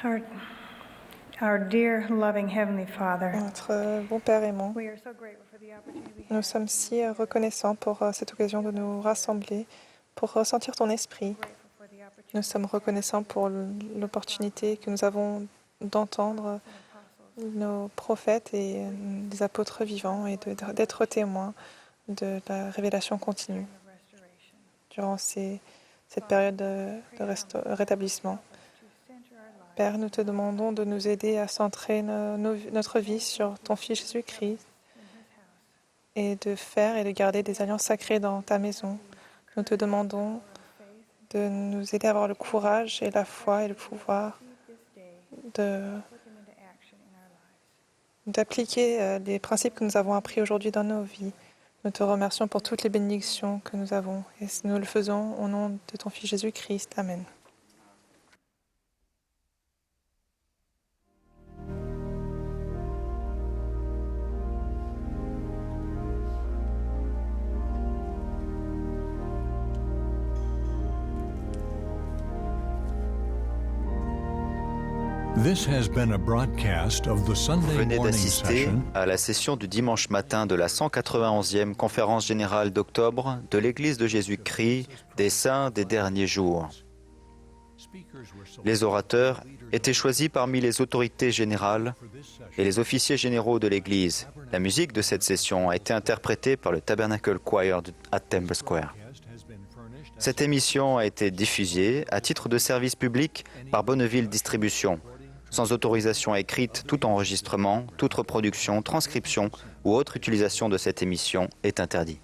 Our dear, loving Heavenly Father, Notre bon Père aimant, we are so grateful for the opportunity we nous have sommes si reconnaissants pour cette occasion de nous rassembler, pour ressentir ton esprit. Nous sommes reconnaissants pour l'opportunité que nous avons d'entendre nos prophètes et les apôtres vivants et d'être témoins de la révélation continue durant cette période de rétablissement. Père, nous te demandons de nous aider à centrer notre vie sur ton Fils Jésus-Christ et de faire et de garder des alliances sacrées dans ta maison. Nous te demandons de nous aider à avoir le courage et la foi et le pouvoir d'appliquer les principes que nous avons appris aujourd'hui dans nos vies. Nous te remercions pour toutes les bénédictions que nous avons et nous le faisons au nom de ton Fils Jésus-Christ. Amen. This has been a broadcast of the Vous Sunday venez morning d'assister session à la session du dimanche matin de la 191e conférence générale d'octobre de l'Église de Jésus-Christ des Saints des derniers jours. Les orateurs étaient choisis parmi les autorités générales et les officiers généraux de l'Église. La musique de cette session a été interprétée par le Tabernacle Choir à Temple Square. Cette émission a été diffusée à titre de service public par Bonneville Distribution, sans autorisation écrite. Tout enregistrement, toute reproduction, transcription ou autre utilisation de cette émission est interdit.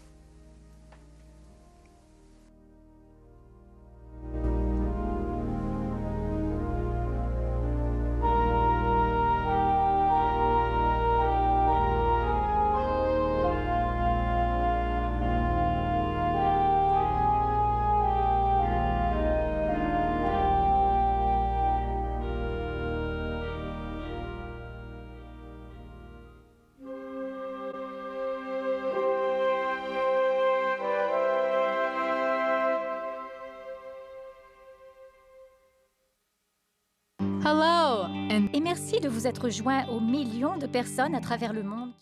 Et merci de vous être joints aux millions de personnes à travers le monde.